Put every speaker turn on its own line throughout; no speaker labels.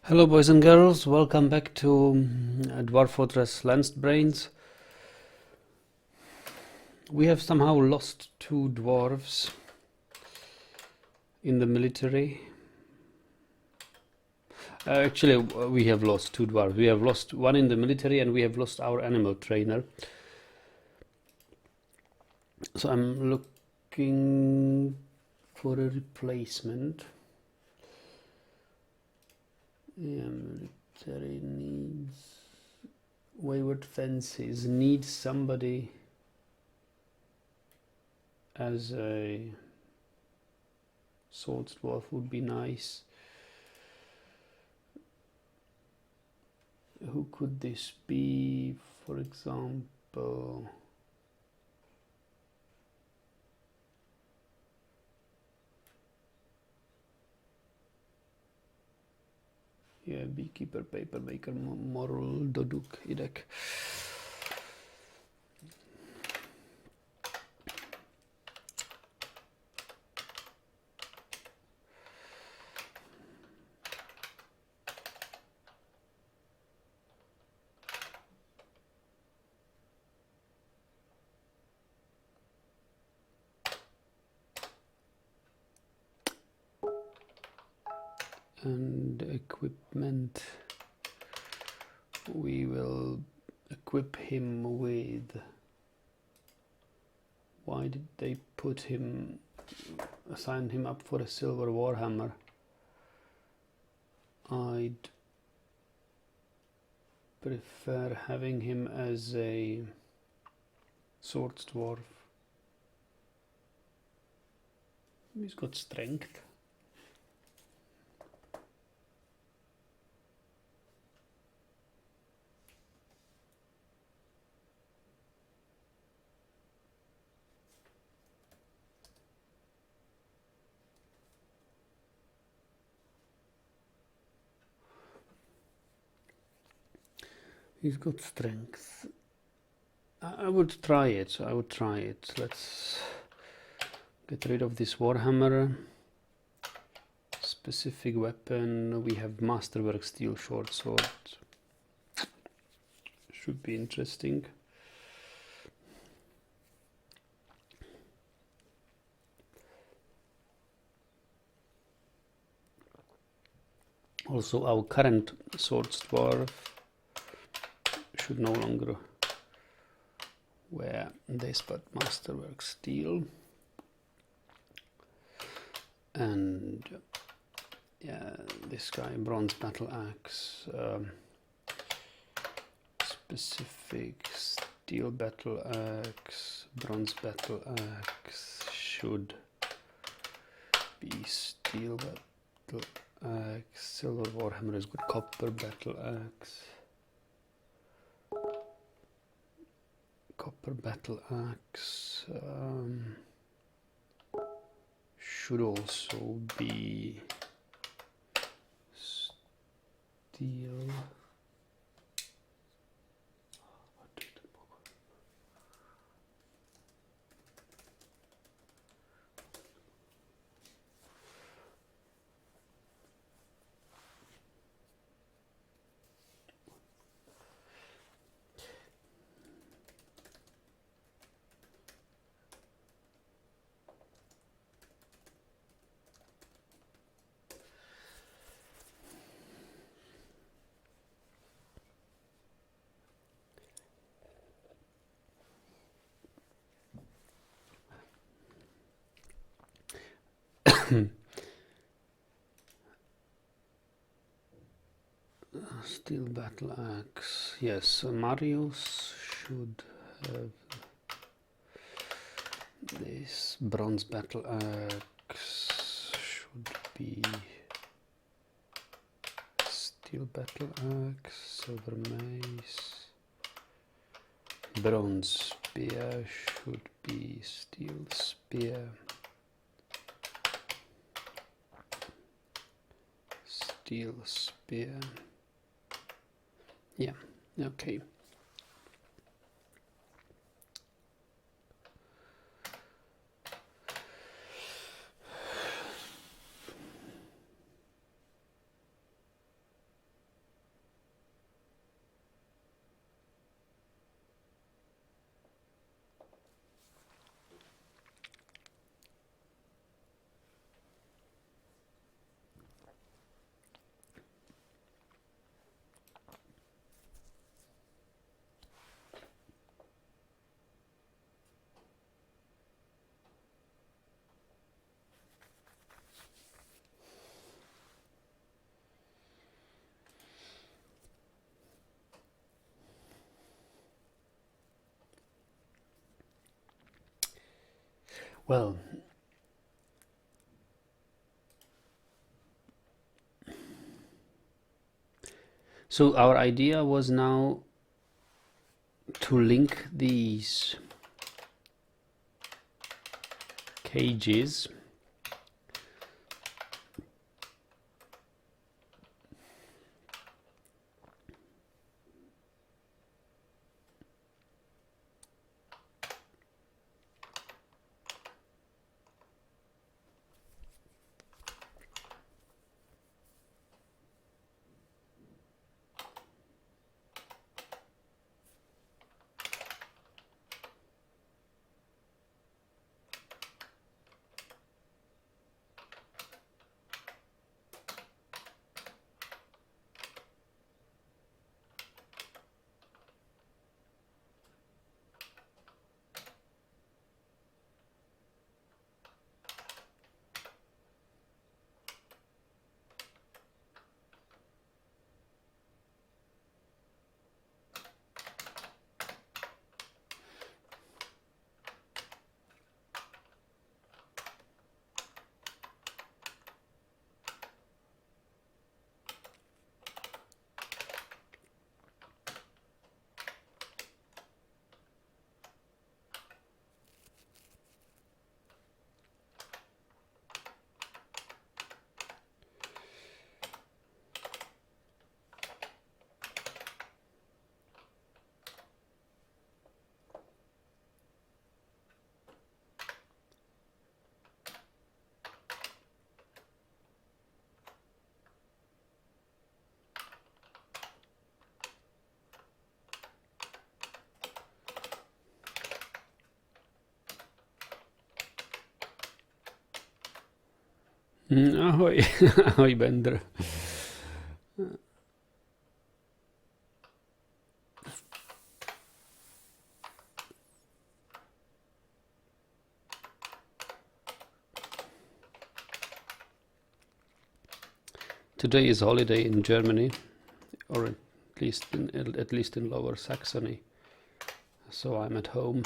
Hello boys and girls, welcome back to Dwarf Fortress Lancedbrains. We have somehow lost two dwarves in the military. Actually, we have lost two dwarves. We have lost one in the military and we have lost our animal trainer. So I'm looking for a replacement. Yeah, military needs wayward fences, needs somebody as a swords dwarf would be nice. Who could this be, for example? Yeah, beekeeper, papermaker, moral, doduk, idek. And equipment, we will equip him with, why did they put him, assign him up for a silver warhammer? I'd prefer having him as a swords dwarf. He's got strength. He's got strength. I would try it. Let's get rid of this warhammer. Specific weapon. We have masterwork steel short sword. Should be interesting. Also, our current swords dwarf should no longer wear this, but masterwork steel. And yeah, this guy, bronze battle axe, specific steel battle axe, bronze battle axe should be steel battle axe, silver warhammer is good, copper battle axe. Copper battle axe should also be steel. Steel battle axe. Yes, Marius should have this. Bronze battle axe should be steel battle axe. Silver mace. Bronze spear should be steel spear. Steel spear. Yeah, okay. Well, so our idea was now to link these cages Ahoy, ahoy Bender. Today is holiday in Germany, or at least in Lower Saxony. So I'm at home.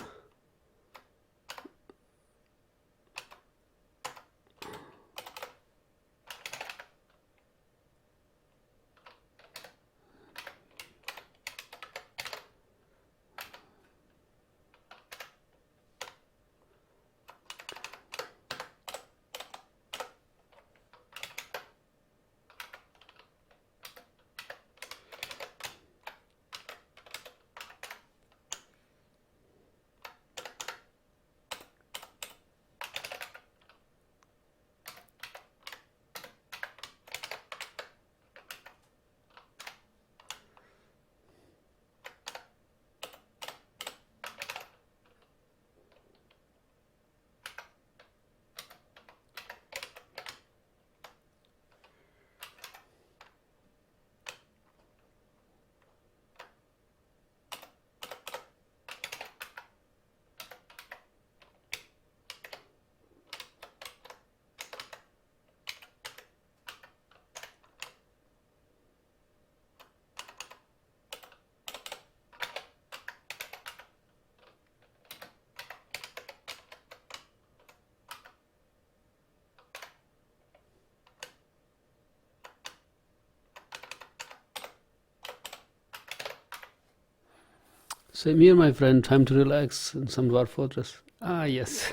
Same here, my friend. Time to relax in some Dwarf Fortress. Ah, yes.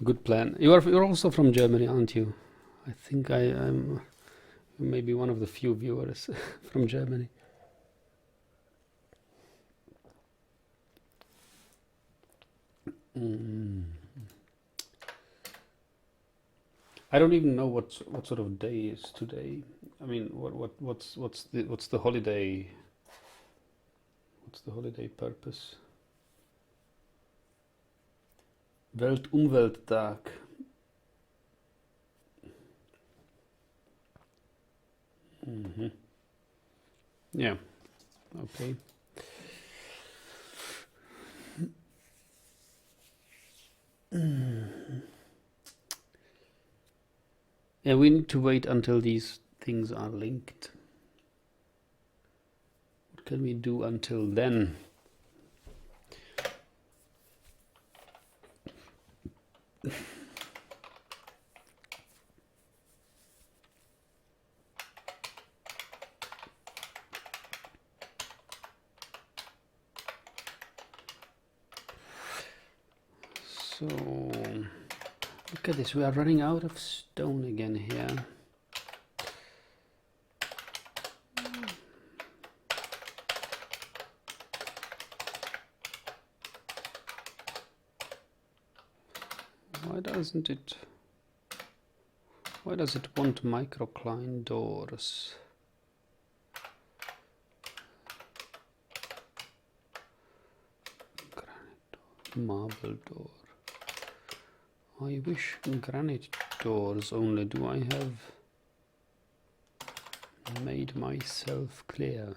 Good plan. You're also from Germany, aren't you? I think I'm maybe one of the few viewers from Germany. I don't even know what sort of day is today. I mean, what's the holiday? What's the holiday purpose? Weltumwelttag. Yeah. Okay. Yeah, we need to wait until these things are linked. What can we do until then? So look at this, we are running out of stone again here. Why does it want microcline doors? Granite door, marble door. I wish granite doors only. Do I have made myself clear?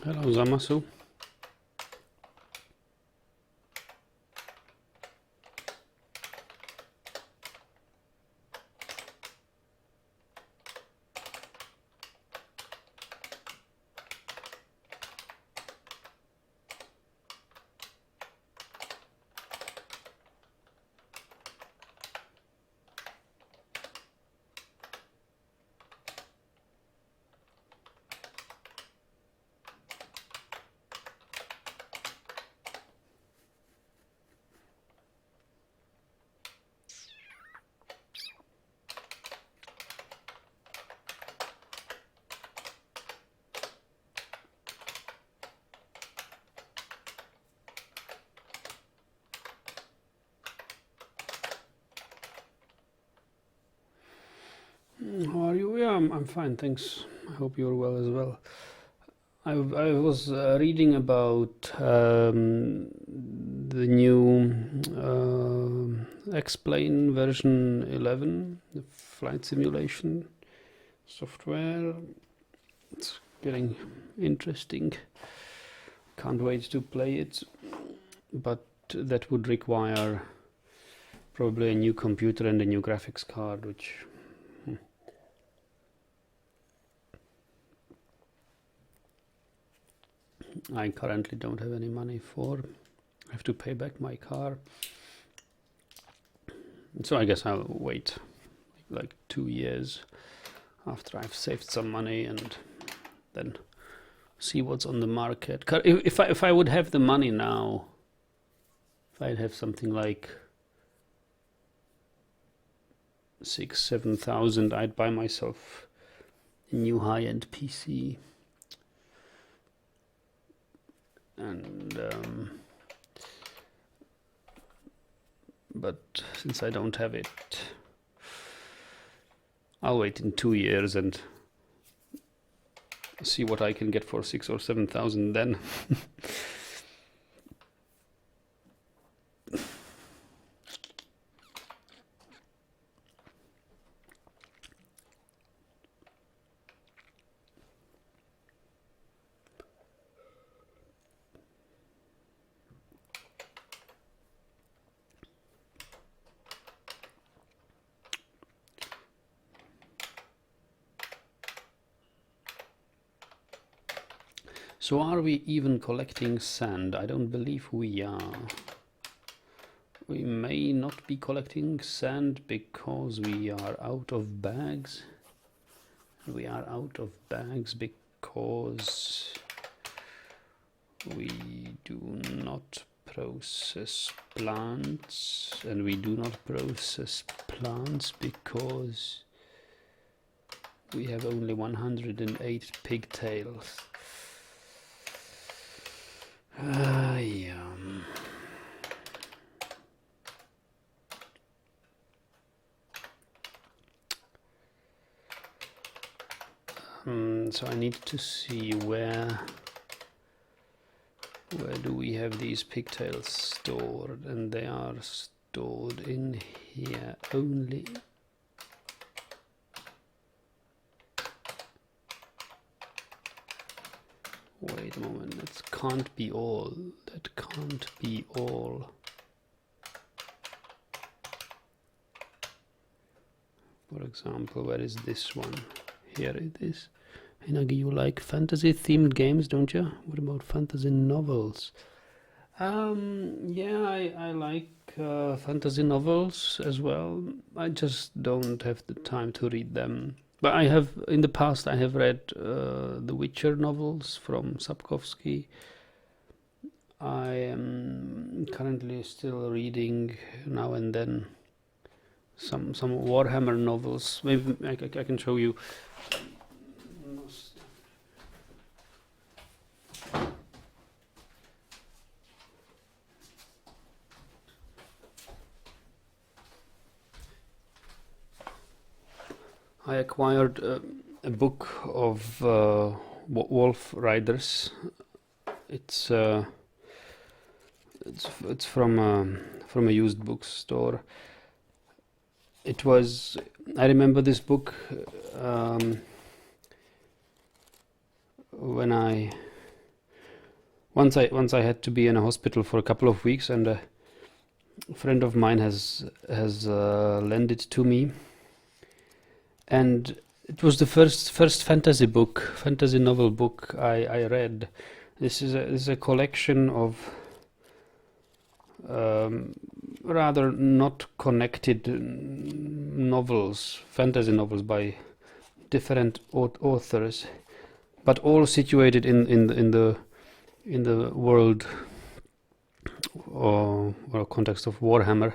Hello, Zamasu. How are you? Yeah, I'm fine, thanks. I hope you're well as well. I was reading about the new Explain version 11, the flight simulation software. It's getting interesting. Can't wait to play it, but that would require probably a new computer and a new graphics card, which I currently don't have any money for. I have to pay back my car, so I guess I'll wait like 2 years after I've saved some money and then see what's on the market. If I would have the money now, if I'd have something like 6,000-7,000, I'd buy myself a new high-end PC. And but since I don't have it, I'll wait in 2 years and see what I can get for 6,000 or 7,000 then. So are we even collecting sand? I don't believe we are. We may not be collecting sand because we are out of bags. We are out of bags because we do not process plants, and we do not process plants because we have only 108 pigtails. Yeah. So I need to see where do we have these pigtails stored, and they are stored in here only. Wait a moment, that can't be all. That can't be all. For example, where is this one? Here it is. Hinagi, you like fantasy themed games, don't you? What about fantasy novels? Yeah, I like fantasy novels as well. I just don't have the time to read them. But I have, in the past, I have read the Witcher novels from Sapkowski. I am currently still reading now and then some Warhammer novels. Maybe I can show you. I acquired a book of Wolf Riders. It's from a used bookstore. It was. I remember this book when once I had to be in a hospital for a couple of weeks, and a friend of mine has lent it to me. And it was the first fantasy novel book I read. This is a collection of rather not connected novels, fantasy novels by different authors, but all situated in the world or context of Warhammer,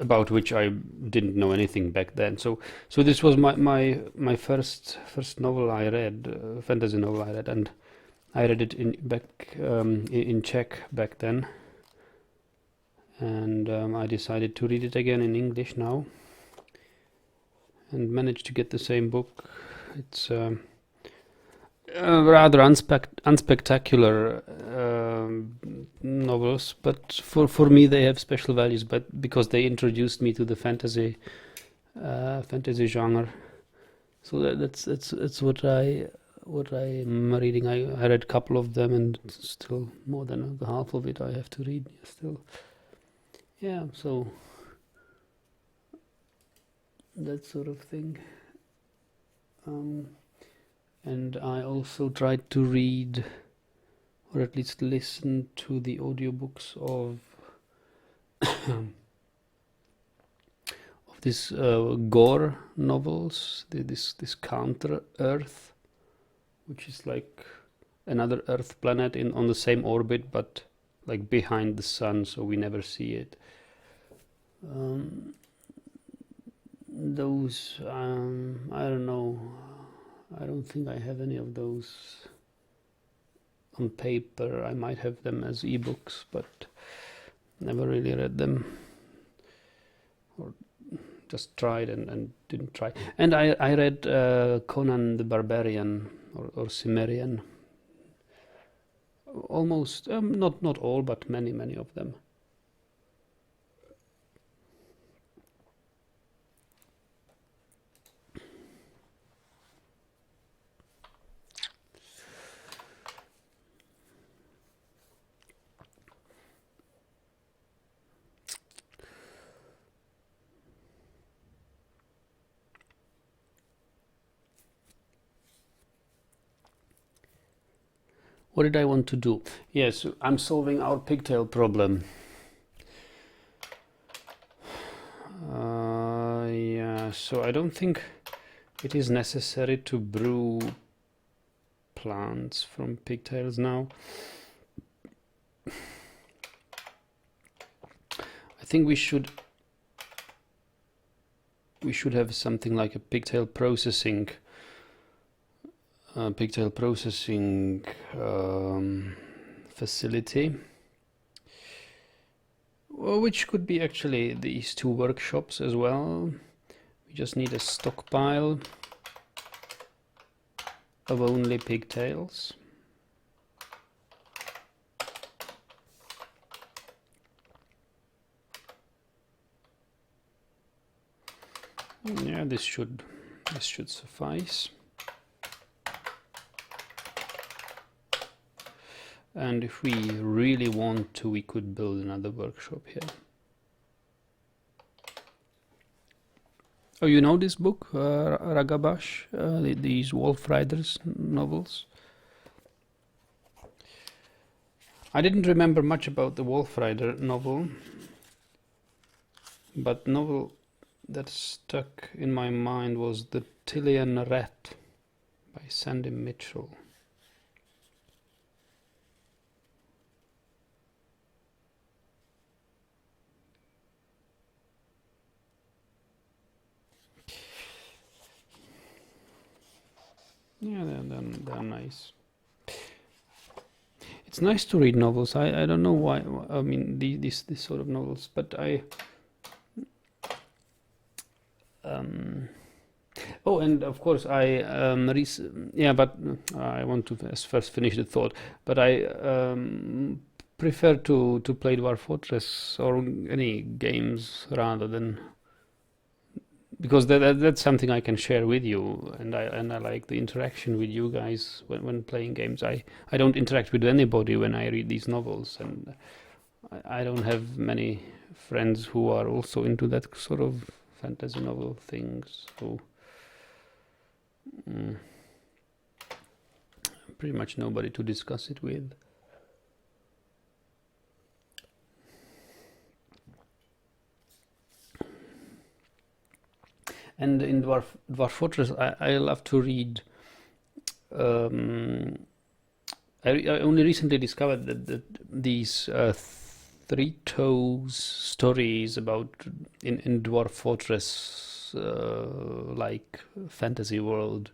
about which I didn't know anything back then. So this was my first novel I read, fantasy novel I read, and I read it in Czech back then, and I decided to read it again in English now. and managed to get the same book. It's rather unspectacular novels, but for me they have special values. But because they introduced me to the fantasy genre, so that's what I'm reading. I read a couple of them, and still more than half of it I have to read still. Yeah, so that sort of thing. And I also tried to read, or at least listen to, the audiobooks of these gore novels. This Counter Earth, which is like another Earth planet on the same orbit, but like behind the sun, so we never see it. Those I don't know. I don't think I have any of those on paper. I might have them as ebooks, but never really read them, or just tried and didn't try. And I read Conan the Barbarian, or Cimmerian. Almost, not all, but many of them. What did I want to do? Yes, I'm solving our pigtail problem. Yeah, so I don't think it is necessary to brew plants from pigtails now. I think we should have something like a pigtail processing facility, which could be actually these two workshops as well. We just need a stockpile of only pigtails. Yeah, this should suffice. And if we really want to, we could build another workshop here. Oh, you know this book, Ragabash, these Wolf Riders novels? I didn't remember much about the Wolf Rider novel, but novel that stuck in my mind was The Tillian Rat by Sandy Mitchell. Yeah, they're nice. It's nice to read novels. I don't know why. I mean, these sort of novels, but I. Oh, and of course I yeah, but I want to first finish the thought. But I prefer to play Dwarf Fortress or any games rather than, because that's something I can share with you, and I like the interaction with you guys when playing games. I don't interact with anybody when I read these novels, and I don't have many friends who are also into that sort of fantasy novel things. So pretty much nobody to discuss it with. And in Dwarf Fortress, I love to read. I only recently discovered that these Three Toes stories about in Dwarf Fortress, like fantasy world,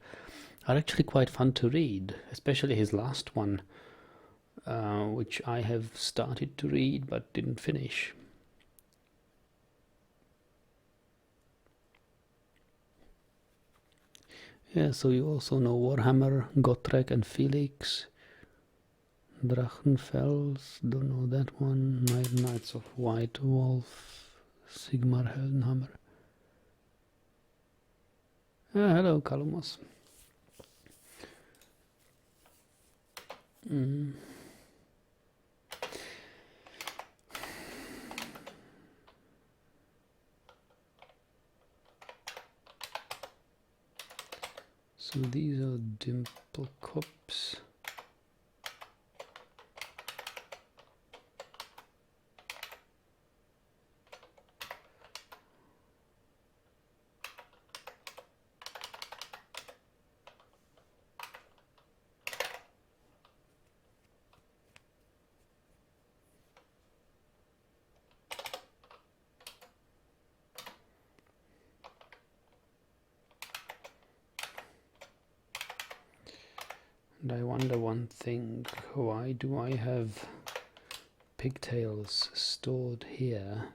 are actually quite fun to read, especially his last one, which I have started to read but didn't finish. Yeah, so you also know Warhammer, Gotrek and Felix. Drachenfels, don't know that one. Knights of White Wolf, Sigmar Heldenhammer. Hello, Kalumos. So these are dimple cups. And I wonder one thing, why do I have pigtails stored here?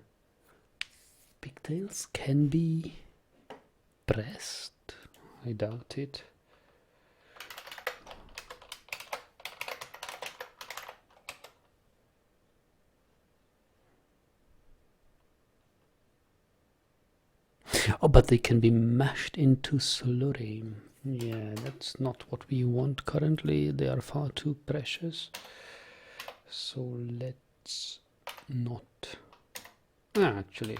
Pigtails can be pressed? I doubt it. Oh, but they can be mashed into slurry. Yeah, that's not what we want currently. They are far too precious. So let's not. Actually,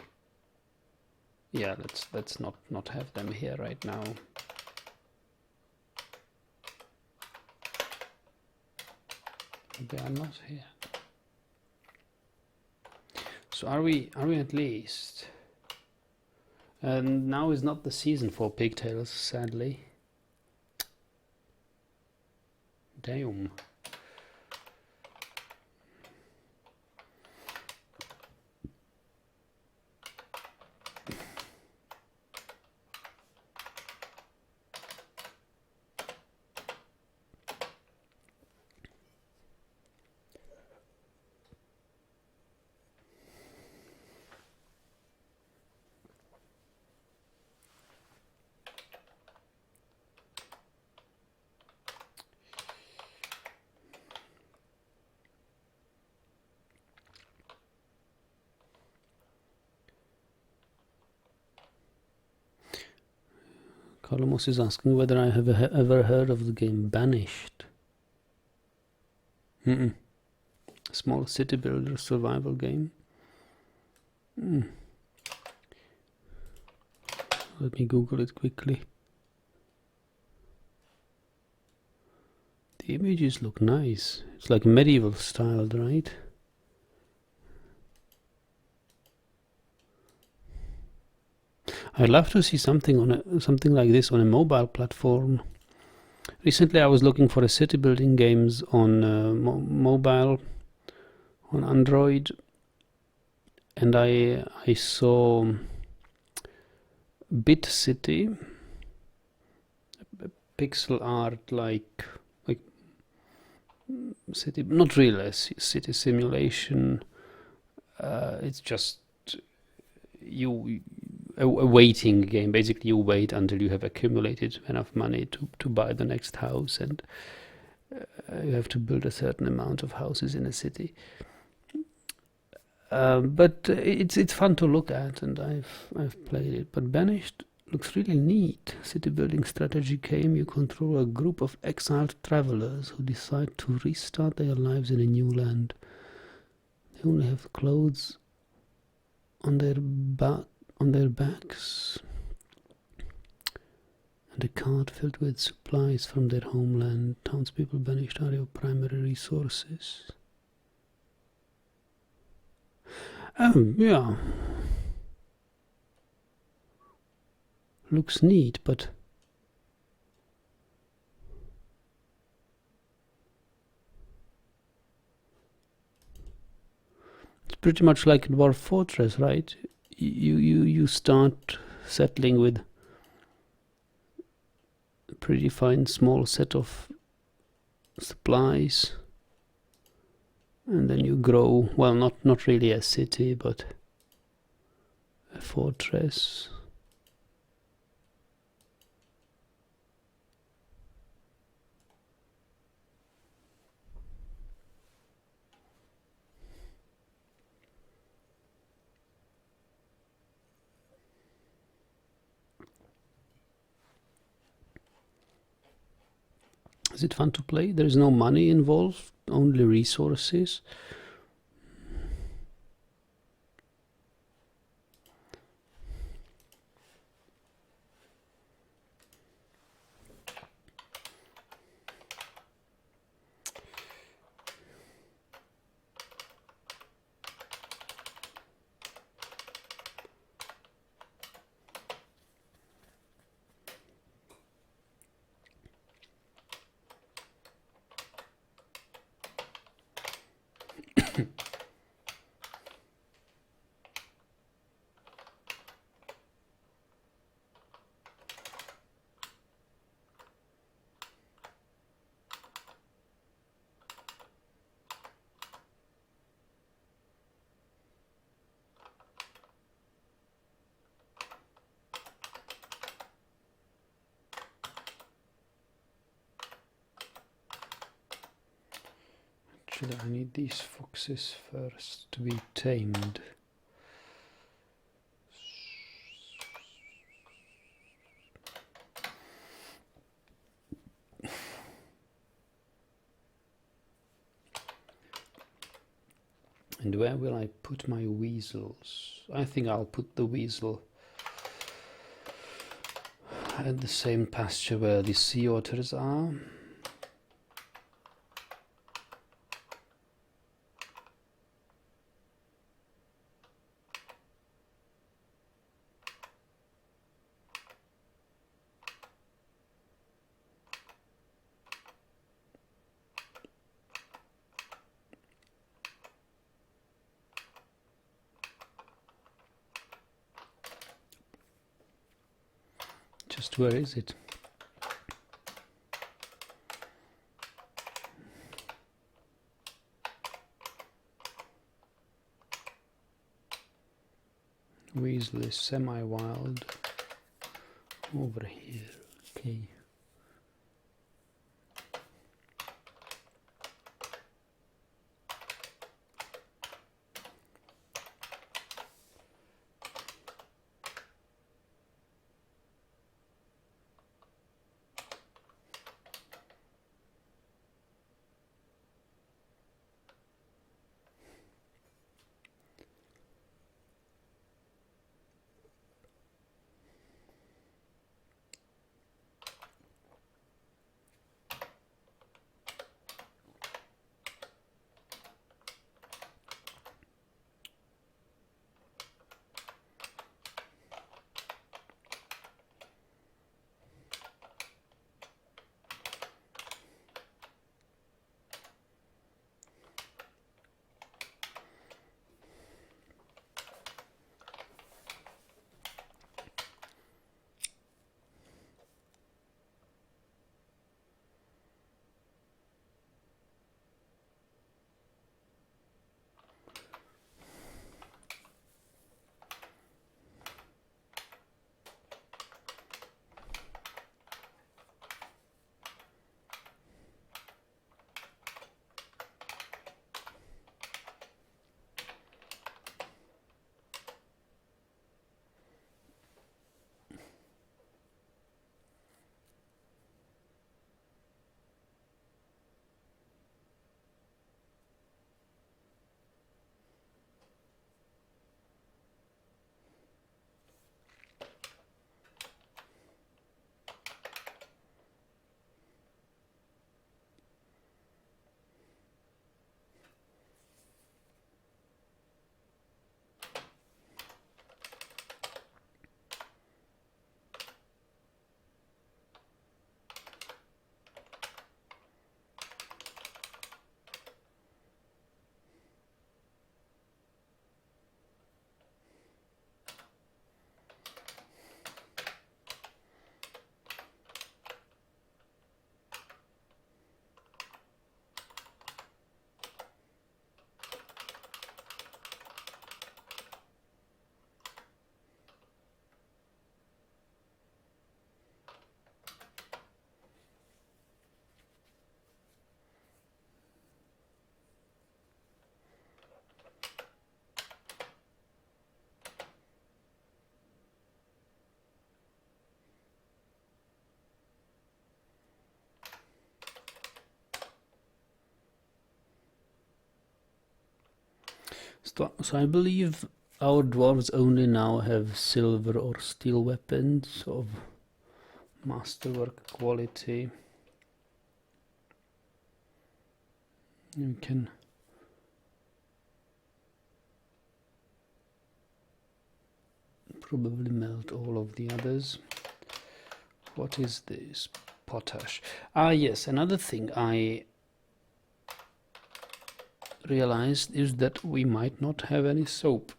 yeah, let's not have them here right now. They are not here. So are we at least? And now is not the season for pigtails, sadly. Damn. Colomos is asking whether I have ever heard of the game Banished. Small city builder survival game. Let me Google it quickly. The images look nice. It's like medieval styled, right? I'd love to see something like this on a mobile platform. Recently, I was looking for a city building games on mobile, on Android, and I saw Bit City, pixel art like city, not really a city simulation. It's just a waiting game. Basically, you wait until you have accumulated enough money to buy the next house, and you have to build a certain amount of houses in a city. But it's fun to look at, and I've played it. But Banished looks really neat. City building strategy game. You control a group of exiled travelers who decide to restart their lives in a new land. They only have clothes on their backs, and a cart filled with supplies from their homeland. Townspeople banished are your primary resources. Yeah. Looks neat, but it's pretty much like Dwarf Fortress, right? You start settling with a pretty fine small set of supplies, and then you grow. Well, not really a city, but a fortress. Is it fun to play? There is no money involved, only resources. Actually, I need these foxes first to be tamed. And where will I put my weasels? I think I'll put the weasel at the same pasture where the sea otters are. Just where is it? Weasel is semi-wild over here. Okay. So I believe our dwarves only now have silver or steel weapons of masterwork quality. You can probably melt all of the others. What is this? Potash. Ah yes, another thing I realized is that we might not have any soap.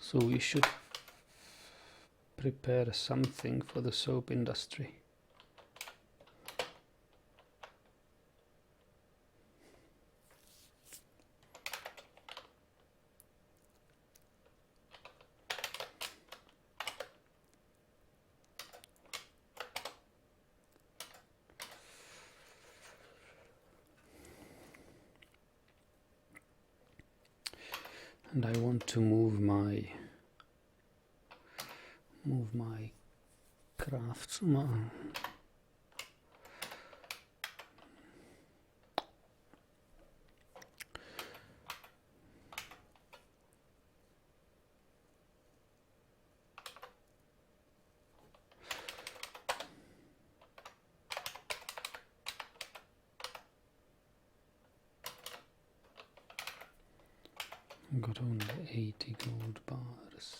So we should prepare something for the soap industry. And I want to move my crafts. Got only 80 gold bars.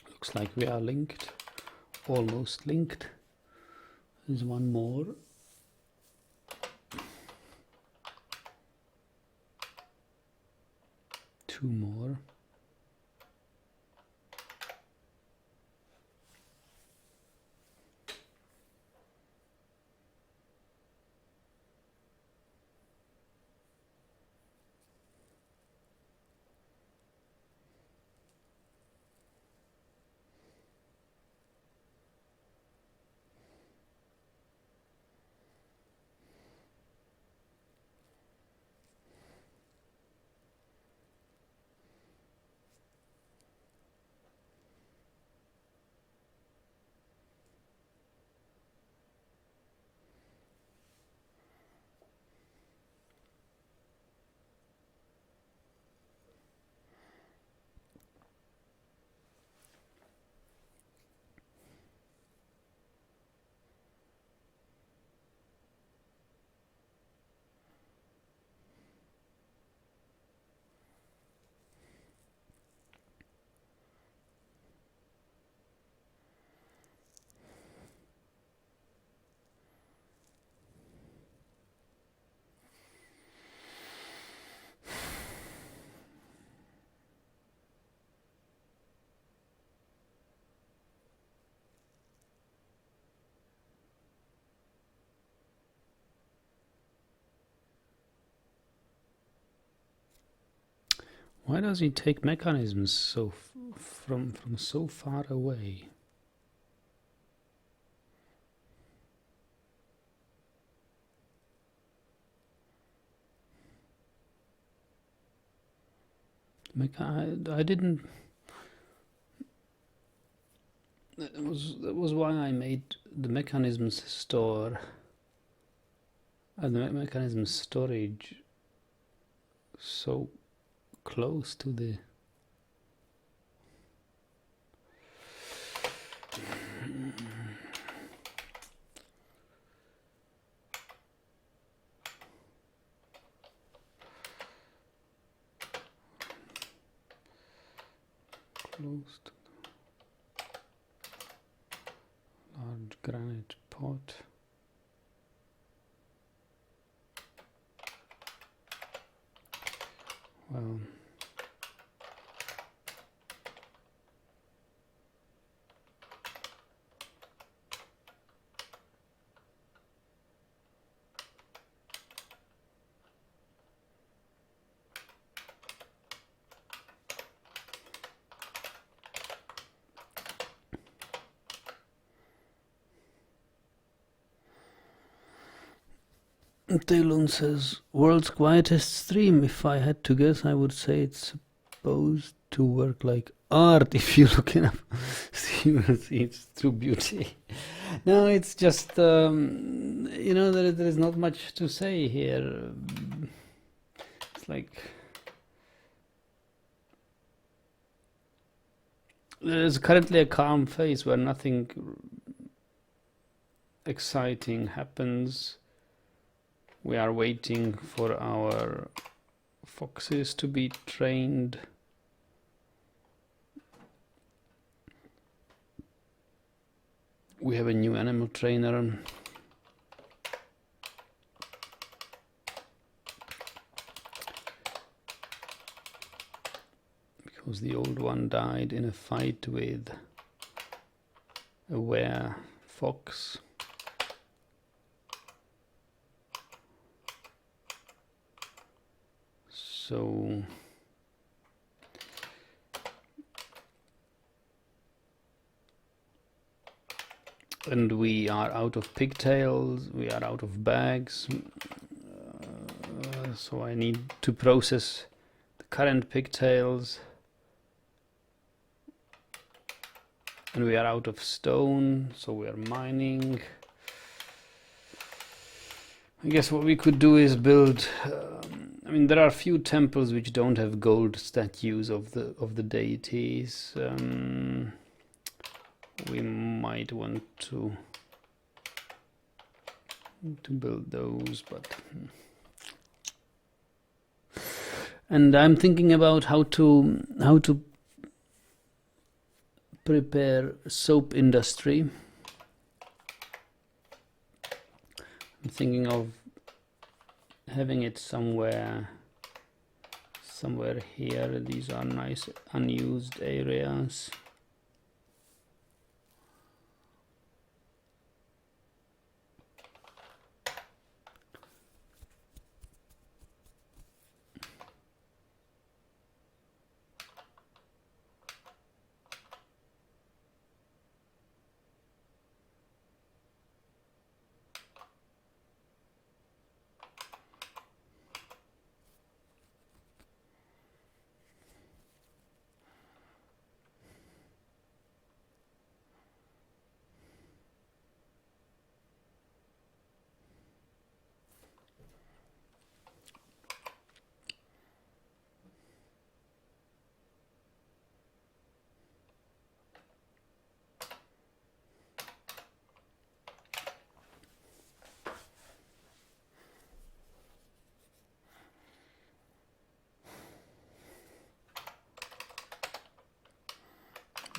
Looks like we are linked, almost linked. There's one more. Two more. Why does he take mechanisms so from so far away? I didn't. That was why I made the mechanisms store and the mechanism storage so close to the close to the large granite pot. Well, Taylon says, world's quietest stream. If I had to guess, I would say it's supposed to work like art. If you look it up, you will see it's true beauty. No, it's just, you know, there is not much to say here. It's like, there is currently a calm phase where nothing exciting happens. We are waiting for our foxes to be trained. We have a new animal trainer. Because the old one died in a fight with a were fox. So and we are out of pigtails, we are out of bags, so I need to process the current pigtails, and we are out of stone, so we are mining. I guess what we could do is build I mean, there are a few temples which don't have gold statues of the deities. We might want to build those, but and I'm thinking about how to prepare soap industry. I'm thinking of having it somewhere here. These are nice unused areas.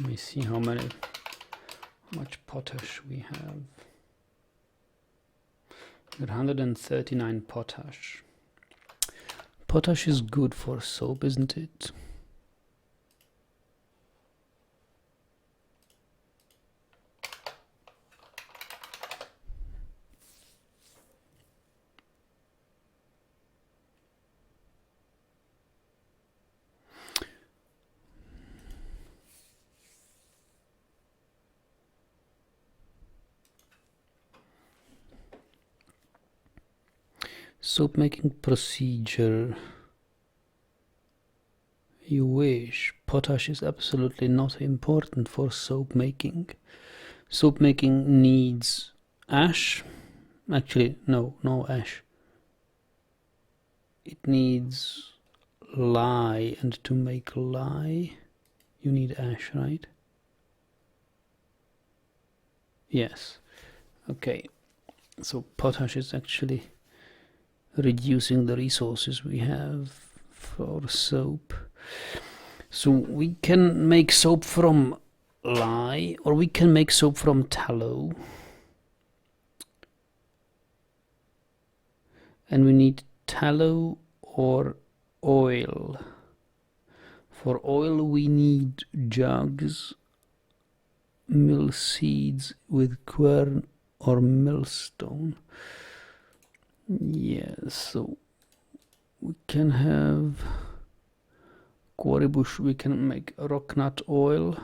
Let me see how much potash we have. We got 139 potash. Potash is good for soap, isn't it? Soap making procedure. You wish. Potash is absolutely not important for soap making. Soap making needs ash. Actually, no ash. It needs lye, and to make lye, you need ash, right? Yes. Okay. So potash is actually reducing the resources we have for soap. So we can make soap from lye, or we can make soap from tallow. And we need tallow or oil. For oil we need jugs, mill seeds with quern or millstone. Yes, so we can have quarry bush, we can make rock nut oil.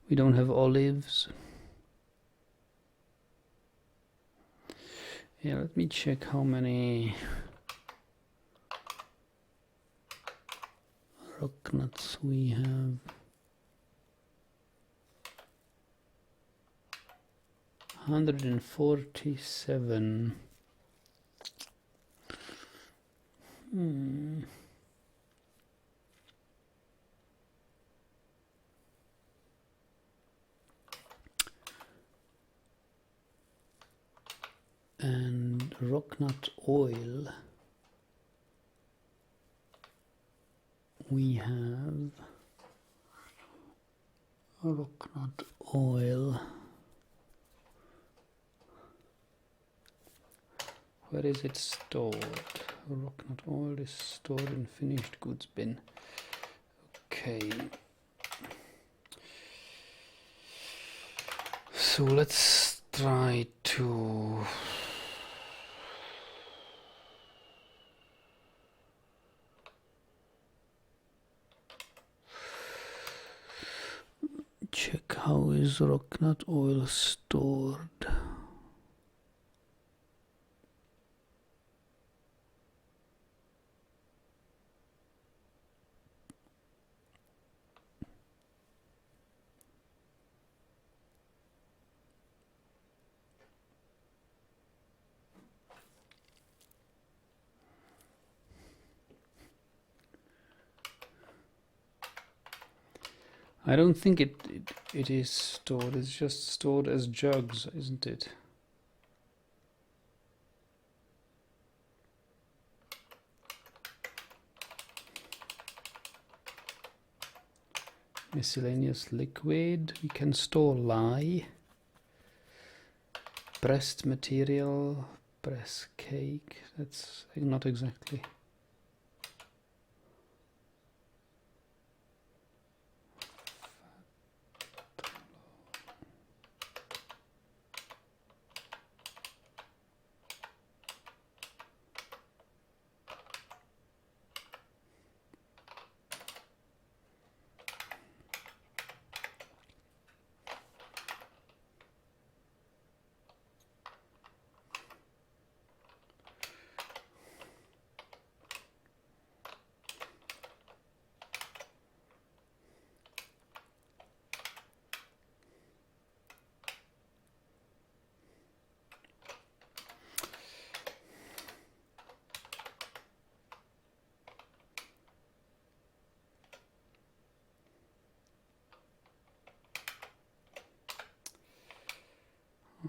We don't have olives. Yeah, let me check how many rock nuts we have. 147. And rock nut oil, we have rock nut oil. Where is it stored? Rock nut oil is stored in finished goods bin. Okay. So let's try to check how is rock nut oil stored. I don't think it is stored, it's just stored as jugs, isn't it? Miscellaneous liquid, we can store lye. Pressed material, press cake, that's not exactly.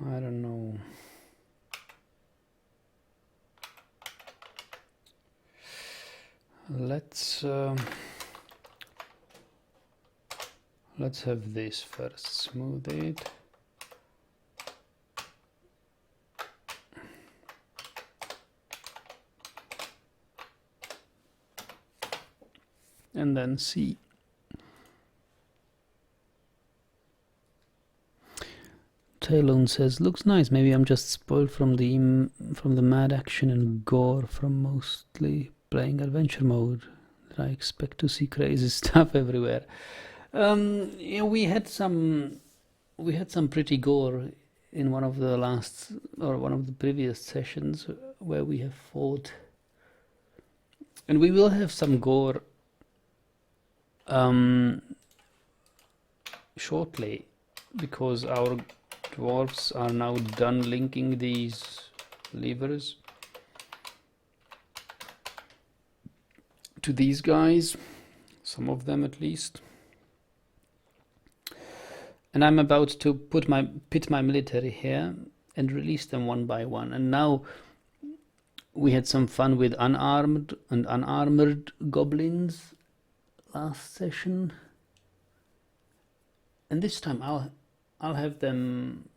I don't know. Let's have this first. Smooth it. And then see. Taylon says, looks nice. Maybe I'm just spoiled from the mad action and gore from mostly playing adventure mode. That I expect to see crazy stuff everywhere. Yeah, we had some pretty gore in one of the previous sessions where we have fought, and we will have some gore shortly, because our dwarfs are now done linking these levers to these guys, some of them at least, and I'm about to pit my military here and release them one by one. And now we had some fun with unarmed and unarmored goblins, last session, and this time I'll have them.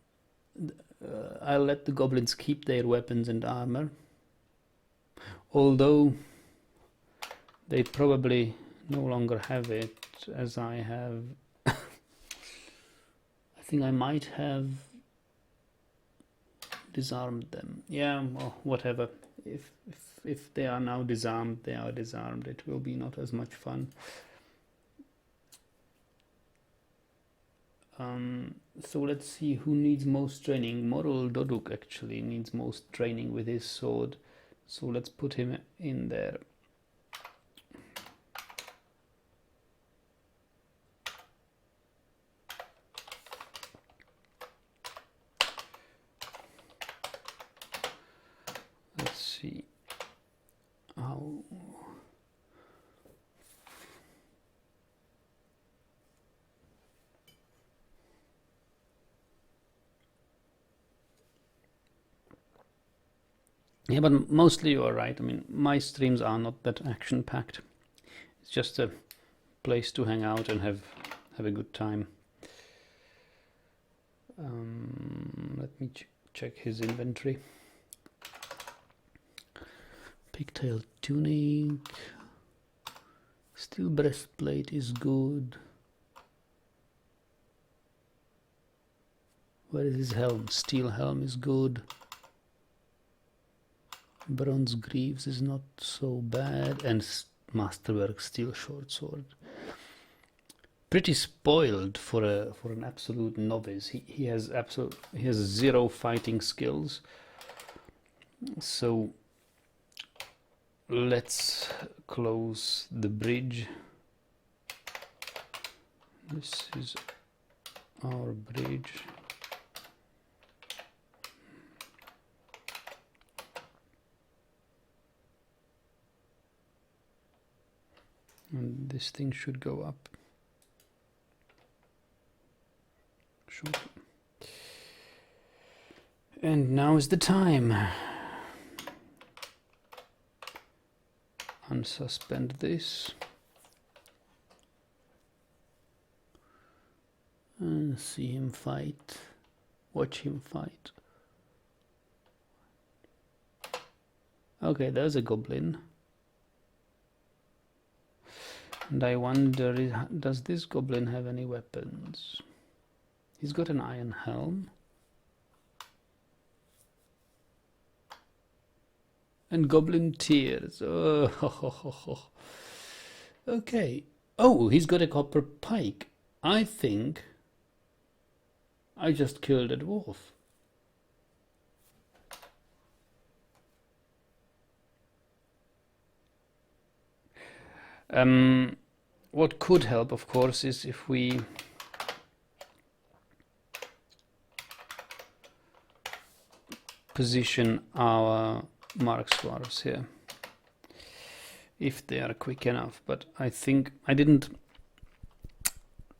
I'll let the goblins keep their weapons and armor, although they probably no longer have it, as I have. I think I might have disarmed them. Yeah, well, whatever. If they are now disarmed, they are disarmed. It will be not as much fun. So let's see who needs most training. Moral Doduk actually needs most training with his sword, so let's put him in there. Let's see how. Yeah, but mostly you are right. I mean, my streams are not that action-packed. It's just a place to hang out and have a good time. Let me check his inventory. Pigtail tunic. Steel breastplate is good. Where is his helm? Steel helm is good. Bronze greaves is not so bad, and masterwork steel short sword. Pretty spoiled for an absolute novice. He has zero fighting skills. So let's close the bridge. This is our bridge. And this thing should go up shortly. And now is the time. Unsuspend this. And see him fight. Watch him fight. Okay, there's a goblin. And I wonder, does this goblin have any weapons? He's got an iron helm. And goblin tears. Oh, ho, ho, ho, ho. Okay. Oh, he's got a copper pike. I think I just killed a dwarf. What could help, of course, is if we position our marksdwarves here, if they are quick enough. But I think I didn't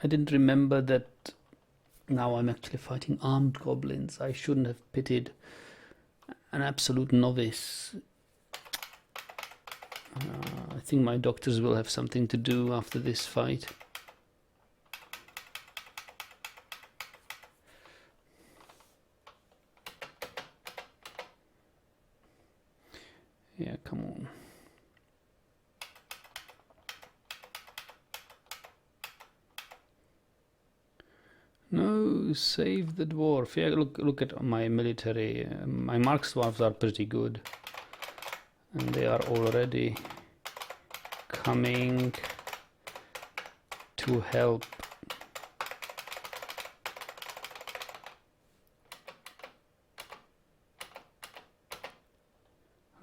remember that. Now I'm actually fighting armed goblins. I shouldn't have pitied an absolute novice. I think my doctors will have something to do after this fight. Yeah, come on. No, save the dwarf. Yeah, look at my military. My marksdwarves are pretty good. And they are already coming to help.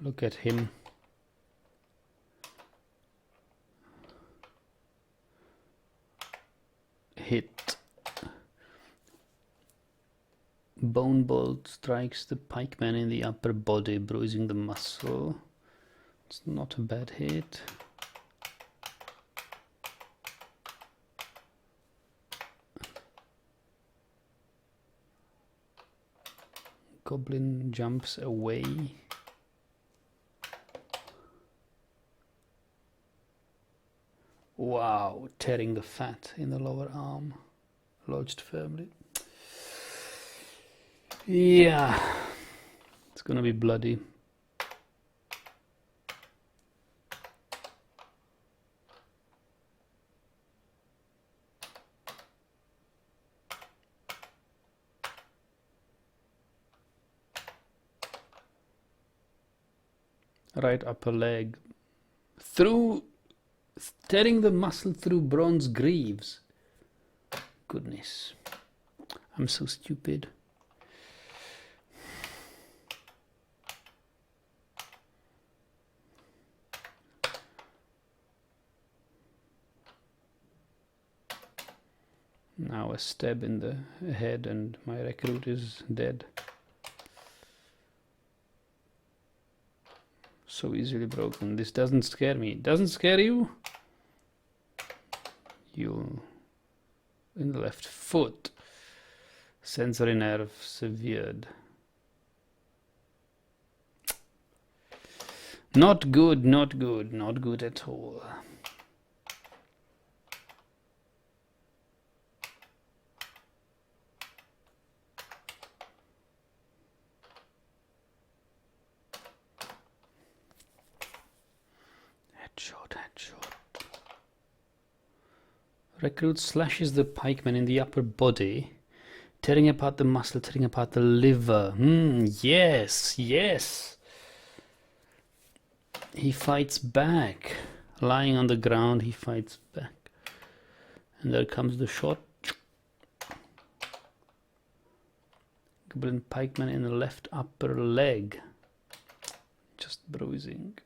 Look at him. Hit. Bone bolt strikes the pikeman in the upper body, bruising the muscle. It's not a bad hit. Goblin jumps away. Wow, tearing the fat in the lower arm, lodged firmly. Yeah, it's gonna be bloody. Right upper leg. Through, tearing the muscle through bronze greaves. Goodness, I'm so stupid. Now a stab in the head and my recruit is dead. So easily broken. This doesn't scare me. It doesn't scare you? You in the left foot. Sensory nerve severed. Not good, not good, not good at all. Headshot. Recruit slashes the pikeman in the upper body, tearing apart the muscle, tearing apart the liver. Yes, yes. He fights back. Lying on the ground, he fights back. And there comes the shot. Goblin pikeman in the left upper leg. Just bruising.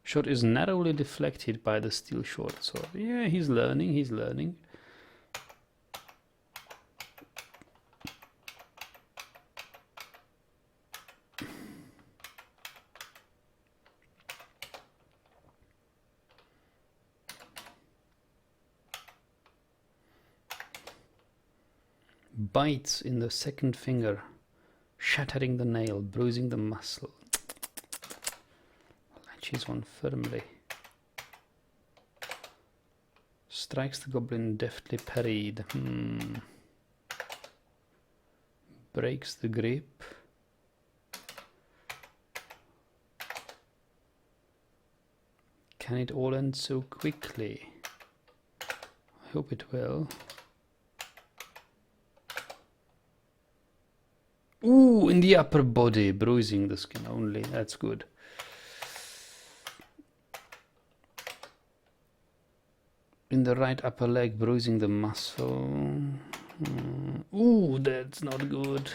Shot is narrowly deflected by the steel short sword. Yeah, he's learning, he's learning. Bites in the second finger, shattering the nail, bruising the muscle. Latches on firmly. Strikes the goblin, deftly parried. Breaks the grip. Can it all end so quickly? I hope it will. Ooh, in the upper body, bruising the skin only. That's good. In the right upper leg, bruising the muscle. Ooh, that's not good.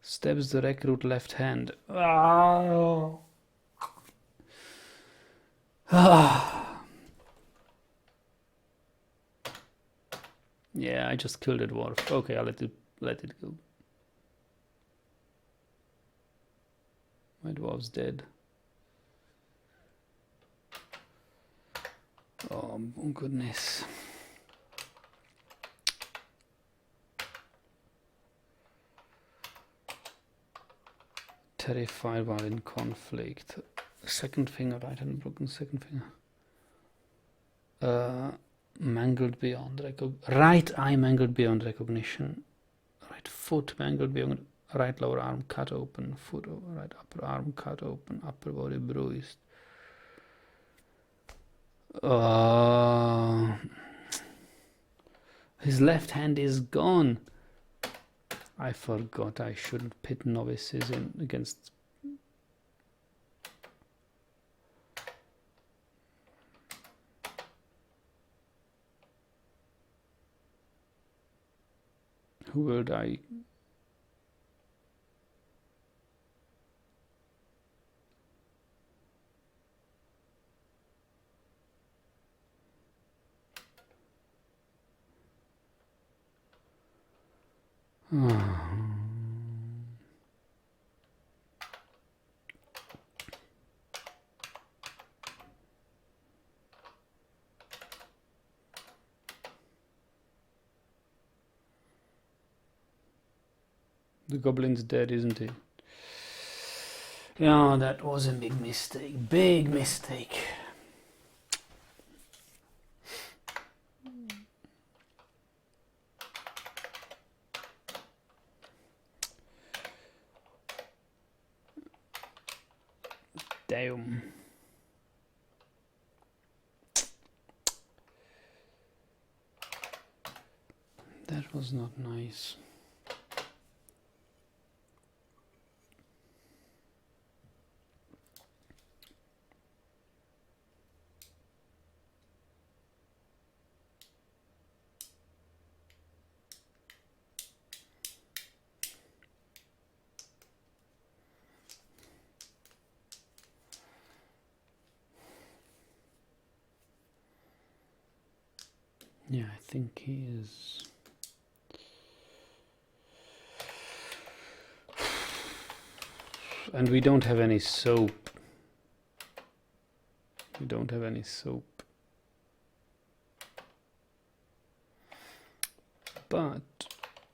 Stabs the recruit left hand. Ah. Yeah, I just killed a dwarf. Okay, I'll let it go. My dwarf's dead. Oh goodness. Terrified while in conflict. Second finger, right hand broken, second finger. Mangled beyond right eye mangled beyond recognition. Right foot mangled beyond. Right lower arm cut open. Foot over. Right upper arm cut open. Upper body bruised. His left hand is gone. I forgot I shouldn't pit novices in against. Who will die? The goblin's dead, isn't he? Yeah, that was a big mistake. Big mistake. Damn. That was not nice. Yeah, I think he is. And we don't have any soap. We don't have any soap. But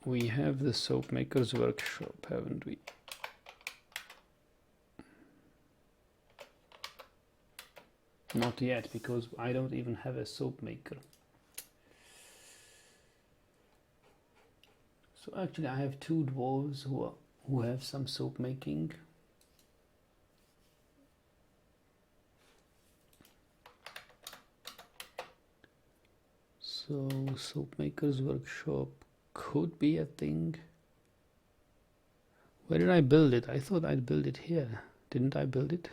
we have the soap maker's workshop, haven't we? Not yet, because I don't even have a soap maker. So actually I have two dwarves who have some soap making. So soap maker's workshop could be a thing. Where did I build it? I thought I'd build it here. Didn't I build it?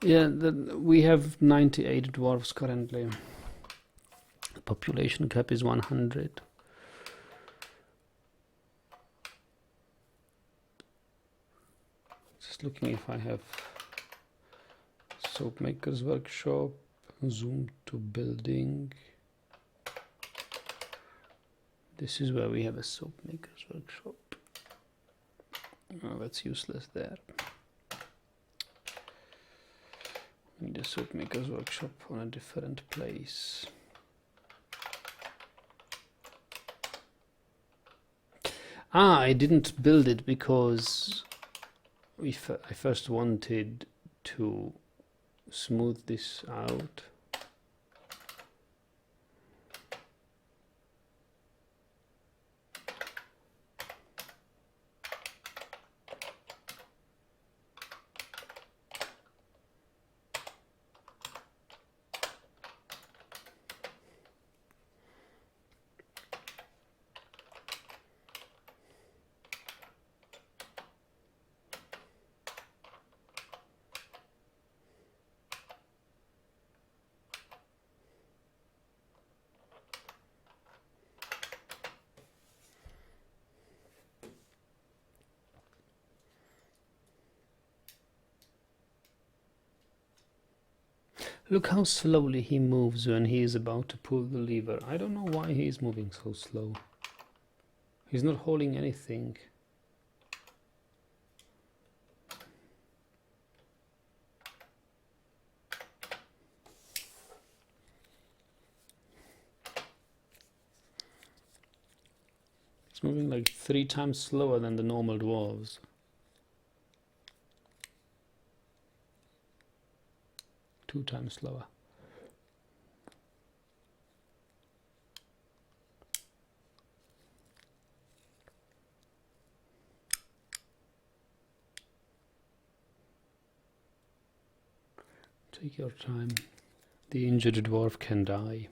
Yeah, we have 98 dwarves currently. The population cap is 100. Just looking if I have soap maker's workshop. Zoom to building. This is where we have a soap maker's workshop. Oh, that's useless there. We need a soap maker's workshop on a different place. I didn't build it because I first wanted to smooth this out. Look how slowly he moves when he is about to pull the lever. I don't know why he is moving so slow. He's not holding anything. It's moving like 3 times slower than the normal dwarves. Two times slower. Take your time. The injured dwarf can die.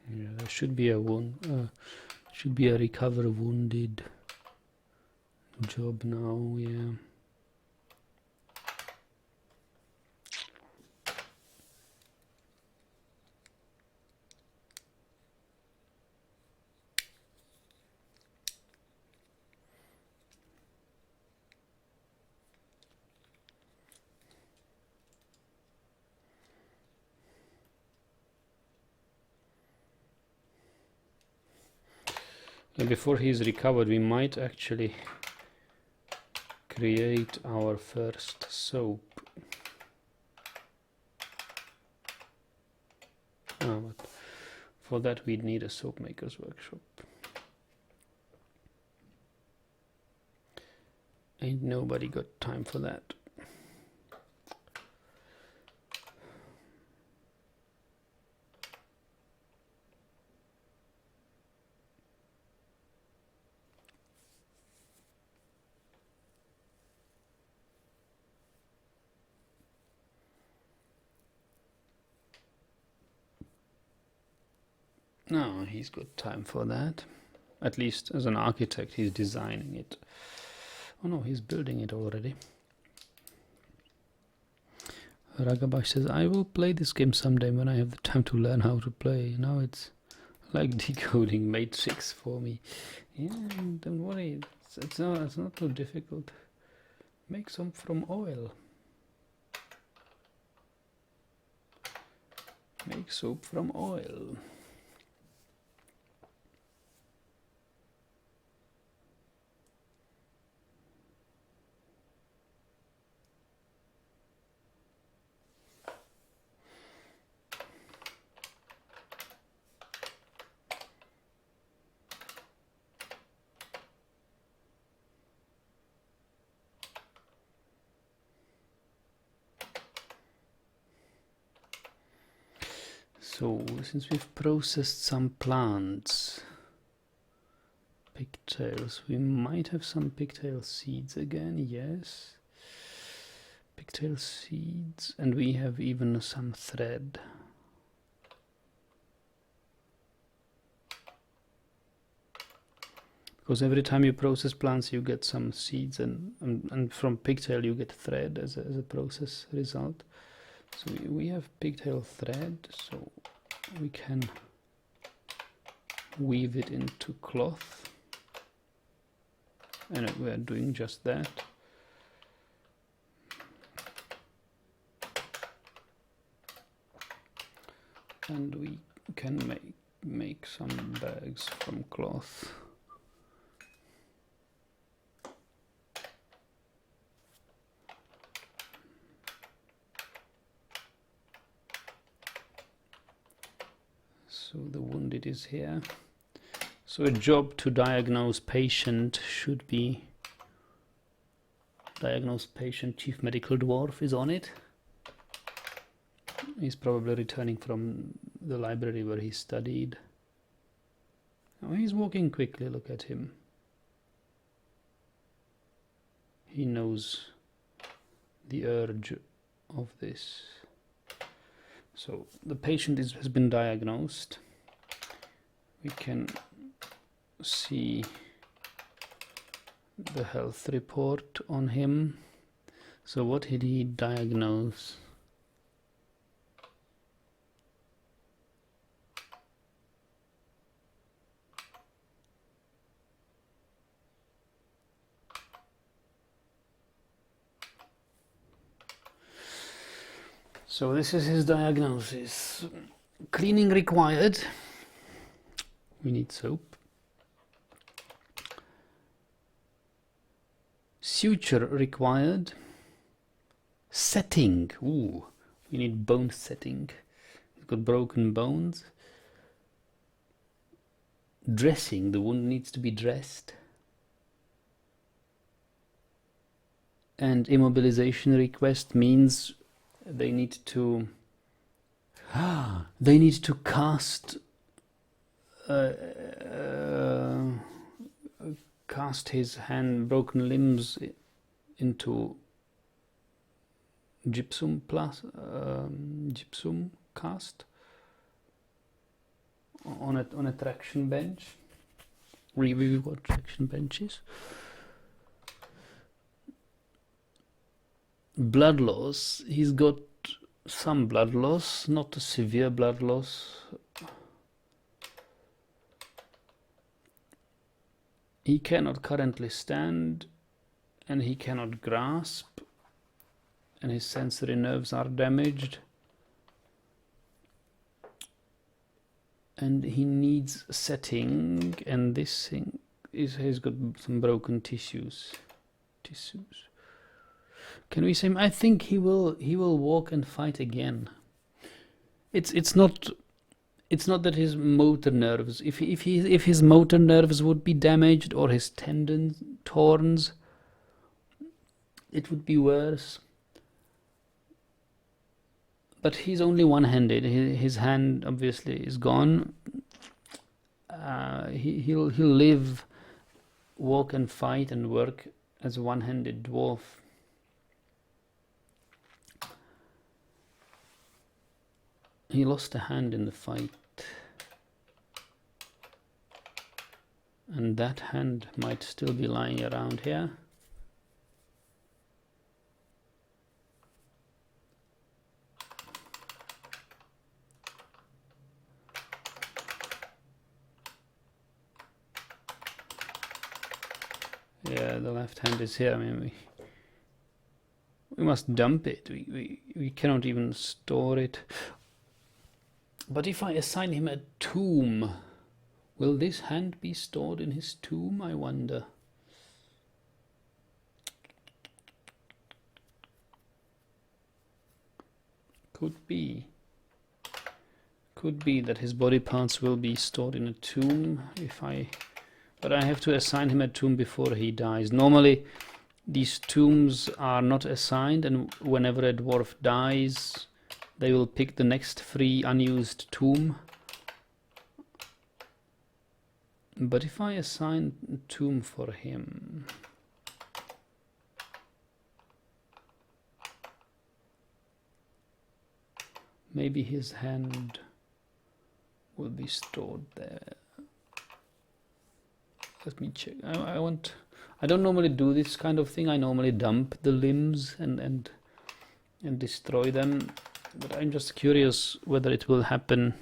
Yeah, there should be a recover wounded job now. Yeah. And before he's recovered, we might actually create our first soap. But for that we'd need a soap maker's workshop. Ain't nobody got time for that. No, he's got time for that. At least as an architect, he's designing it. Oh no, he's building it already. Ragabash says, I will play this game someday when I have the time to learn how to play. Now it's like decoding Matrix for me. Yeah, don't worry, it's not too difficult. Make some from oil. Make soap from oil. So, since we've processed some plants, pigtails, we might have some pigtail seeds again, yes. Pigtail seeds, and we have even some thread. Because every time you process plants you get some seeds, and from pigtail you get thread as a process result. So we have pigtail thread, so we can weave it into cloth, and we are doing just that. And we can make some bags from cloth. So the wounded is here. So a job to diagnose patient should be diagnose patient. Chief Medical Dwarf is on it. He's probably returning from the library where he studied. Oh, he's walking quickly, look at him. He knows the urge of this. So the patient has been diagnosed. We can see the health report on him. So what did he diagnose? So this is his diagnosis. Cleaning required. We need soap. Suture required. Setting. Ooh, we need bone setting. He's got broken bones. Dressing. The wound needs to be dressed. And immobilization request means they need to cast cast his broken limbs into gypsum cast on a traction bench. We've got traction benches. Blood loss. He's got some blood loss, not a severe blood loss. He cannot currently stand, and he cannot grasp, and his sensory nerves are damaged. and he needs setting, and this thing has got some broken tissues. Can we say? I think he will walk and fight again. It's not that his motor nerves. If his motor nerves would be damaged or his tendons torn, it would be worse. But he's only one-handed. His hand obviously is gone. He'll live, walk and fight and work as a one-handed dwarf. He lost a hand in the fight, and that hand might still be lying around here. Yeah, the left hand is here. I mean, we must dump it. We cannot even store it. But if I assign him a tomb, will this hand be stored in his tomb, I wonder? Could be. Could be that his body parts will be stored in a tomb but I have to assign him a tomb before he dies. Normally these tombs are not assigned, and whenever a dwarf dies, they will pick the next free unused tomb. But if I assign a tomb for him, maybe his hand will be stored there. Let me check. I don't normally do this kind of thing. I normally dump the limbs and destroy them. But I'm just curious whether it will happen.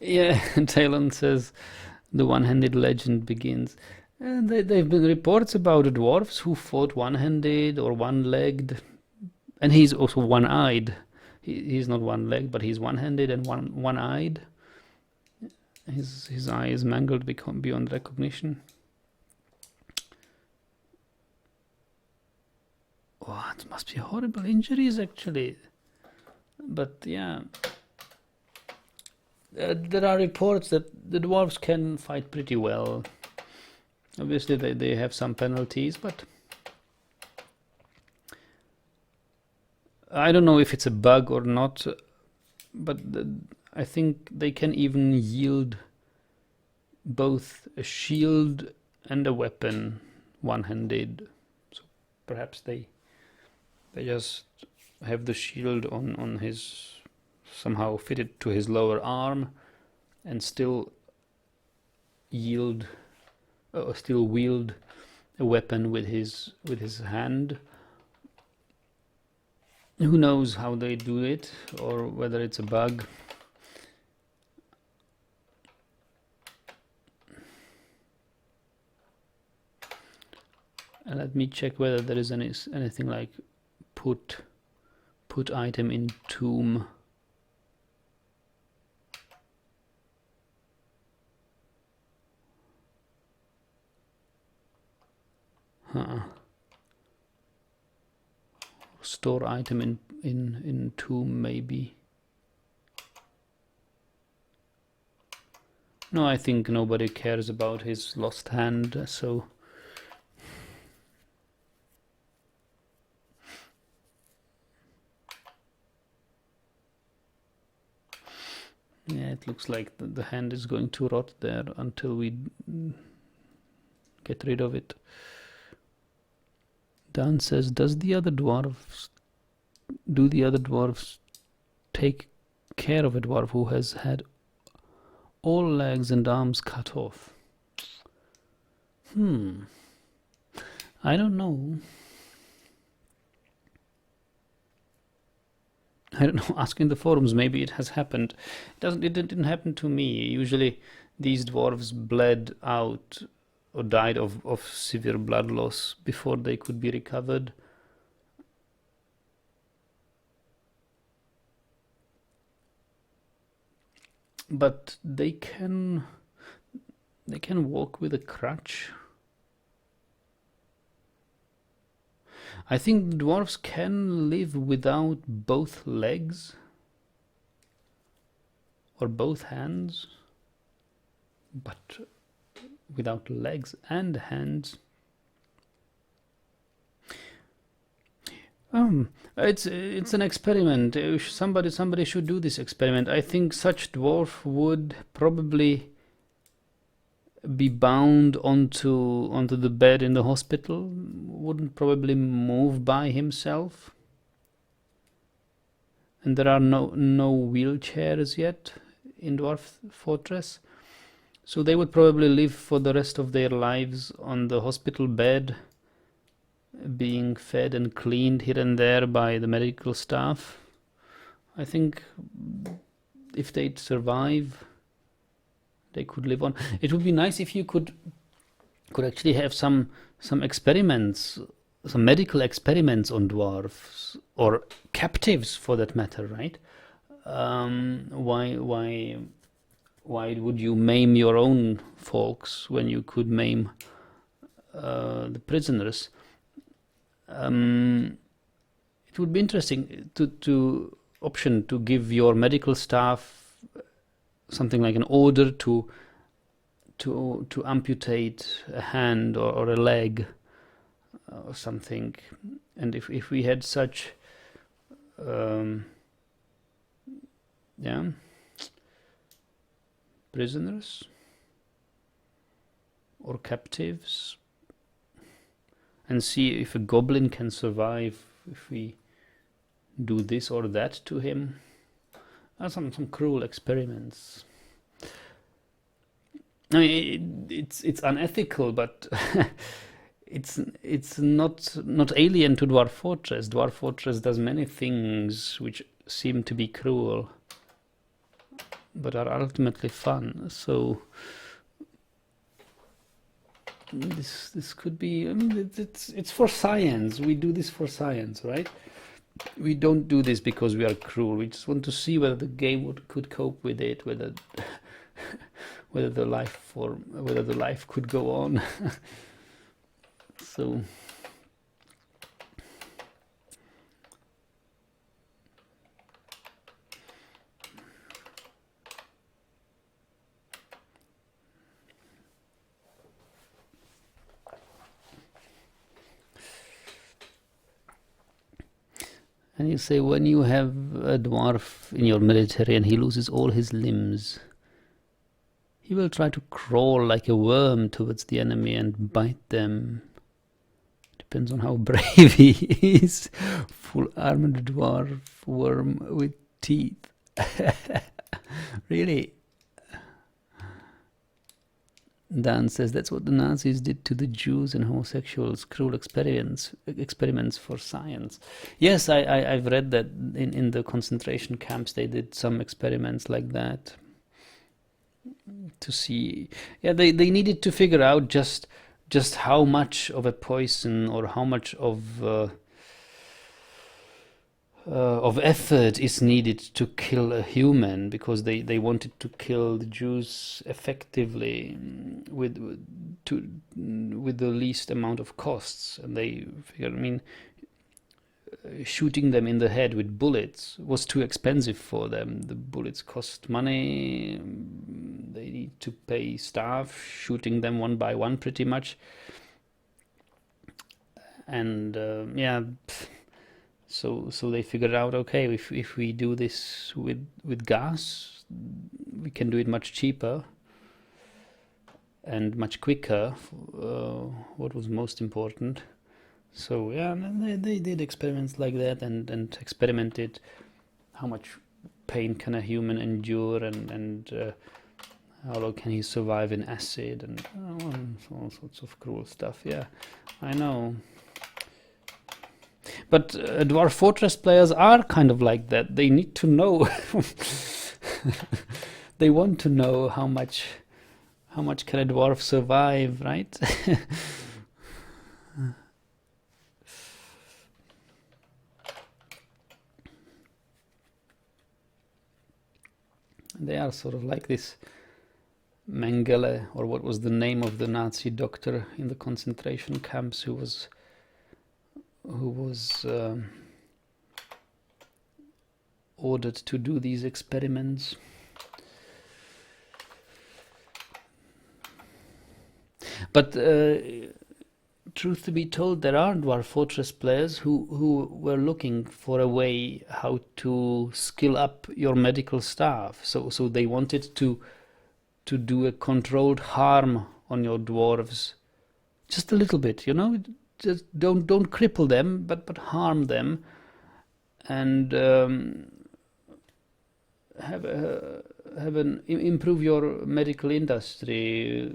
Yeah, Talon says the one-handed legend begins. And there have been reports about dwarves who fought one-handed or one-legged, and he's also one-eyed. He's not one-legged, but he's one-handed and one-eyed. His eye is mangled beyond recognition. Oh, it must be horrible injuries, actually. But yeah, there are reports that the dwarves can fight pretty well. Obviously, they have some penalties, but I don't know if it's a bug or not. But I think they can even yield both a shield and a weapon one-handed. So perhaps they just have the shield on his, somehow fitted to his lower arm, and still wield a weapon with his hand. Who knows how they do it, or whether it's a bug. And let me check whether there is anything like put item in tomb. Store item in tomb, maybe. No, I think nobody cares about his lost hand, so yeah, it looks like the hand is going to rot there until we get rid of it. Dan says, do the other dwarves take care of a dwarf who has had all legs and arms cut off? I don't know. I don't know. Ask in the forums. Maybe it has happened. It didn't happen to me. Usually, these dwarves bled out or died of severe blood loss before they could be recovered. but they can walk with a crutch. I think dwarves can live without both legs or both hands, but without legs and hands. It's an experiment. Somebody should do this experiment. I think such dwarf would probably be bound onto the bed in the hospital. Wouldn't probably move by himself. And there are no wheelchairs yet in Dwarf Fortress, so they would probably live for the rest of their lives on the hospital bed, being fed and cleaned here and there by the medical staff. I think if they'd survive, they could live on. It would be nice if you could actually have some experiments, some medical experiments on dwarfs or captives for that matter, right? Why would you maim your own folks when you could maim the prisoners? It would be interesting to give your medical staff something like an order to amputate a hand or a leg or something, and if we had such prisoners or captives, and see if a goblin can survive if we do this or that to him. Some cruel experiments. I mean, it's unethical, but it's not alien to Dwarf Fortress. Dwarf Fortress does many things which seem to be cruel, but are ultimately fun. So this could be. I mean, it's for science. We do this for science, right? We don't do this because we are cruel. We just want to see whether the game could cope with it, whether the life could go on. So and you say, when you have a dwarf in your military and he loses all his limbs, he will try to crawl like a worm towards the enemy and bite them. Depends on how brave he is. Full armored dwarf worm with teeth. Really? Dan says that's what the Nazis did to the Jews and homosexuals. Cruel experiments for science. Yes, I've read that in the concentration camps they did some experiments like that to see. Yeah, they needed to figure out just how much of a poison or how much of effort is needed to kill a human, because they wanted to kill the Jews effectively with the least amount of costs, and they figured, I mean, shooting them in the head with bullets was too expensive for them. The bullets cost money. They need to pay staff shooting them one by one pretty much, and So they figured out, okay, if we do this with gas, we can do it much cheaper and much quicker. What was most important. So yeah, they did experiments like that and experimented how much pain can a human endure and how long can he survive in acid and all sorts of cruel stuff. Yeah, I know. But Dwarf Fortress players are kind of like that. They need to know. They want to know how much can a dwarf survive, right? They are sort of like this Mengele, or what was the name of the Nazi doctor in the concentration camps who was ordered to do these experiments. But truth to be told, there are Dwarf Fortress players who were looking for a way how to skill up your medical staff. So they wanted to do a controlled harm on your dwarves, just a little bit, you know. Just don't cripple them, but harm them, and improve your medical industry,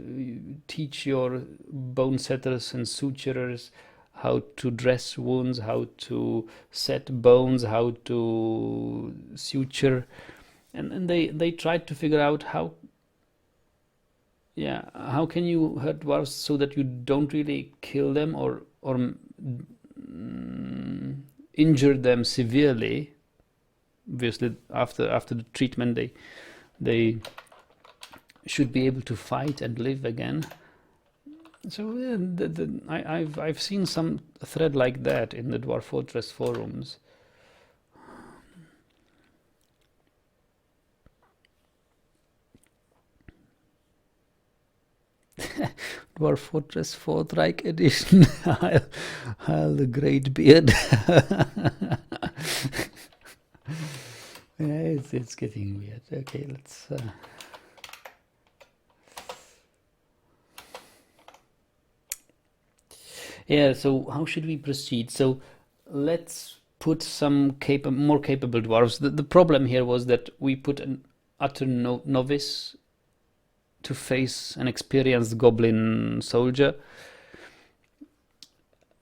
teach your bone setters and suturers how to dress wounds, how to set bones, how to suture, and they tried to figure out how can you hurt dwarves so that you don't really kill them or injure them severely. Obviously, after the treatment, they should be able to fight and live again. So I've seen some thread like that in the Dwarf Fortress forums. Dwarf Fortress 4th Reich edition. Heil the Great Beard. Yeah, it's getting weird. Okay, let's. Yeah, so how should we proceed? So let's put some more capable dwarves. The problem here was that we put an utter novice to face an experienced goblin soldier.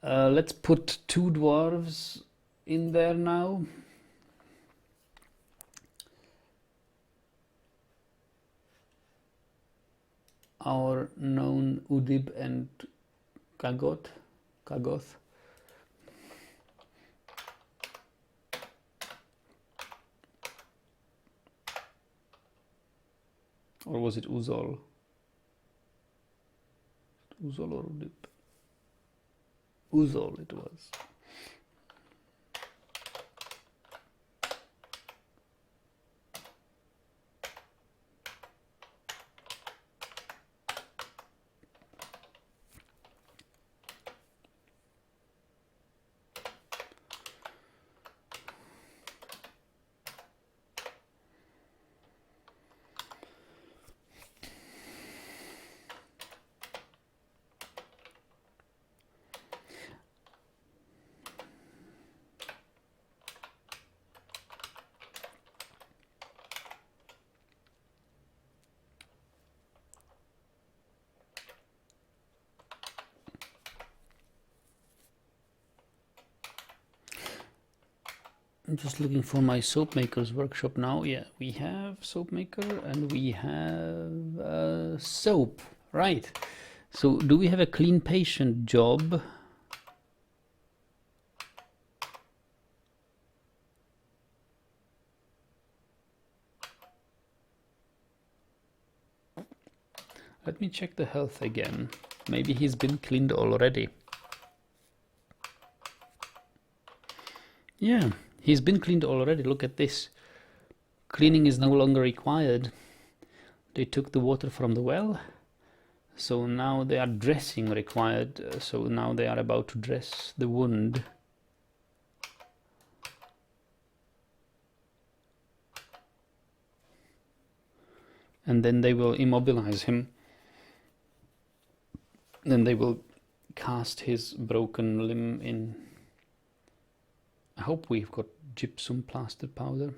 Let's put 2 dwarves in there now. Our known Udib and Kagoth. Or was it Uzol? Uzol or Udib? Uzol it was. I'm just looking for my soap maker's workshop now. Yeah, we have soap maker and we have soap. Right. So do we have a clean patient job? Let me check the health again. Maybe he's been cleaned already. Yeah. He's been cleaned already. Look at this. Cleaning is no longer required. They took the water from the well. So now they are dressing required. So now they are about to dress the wound. And then they will immobilize him. Then they will cast his broken limb in. I hope we've got gypsum plaster powder.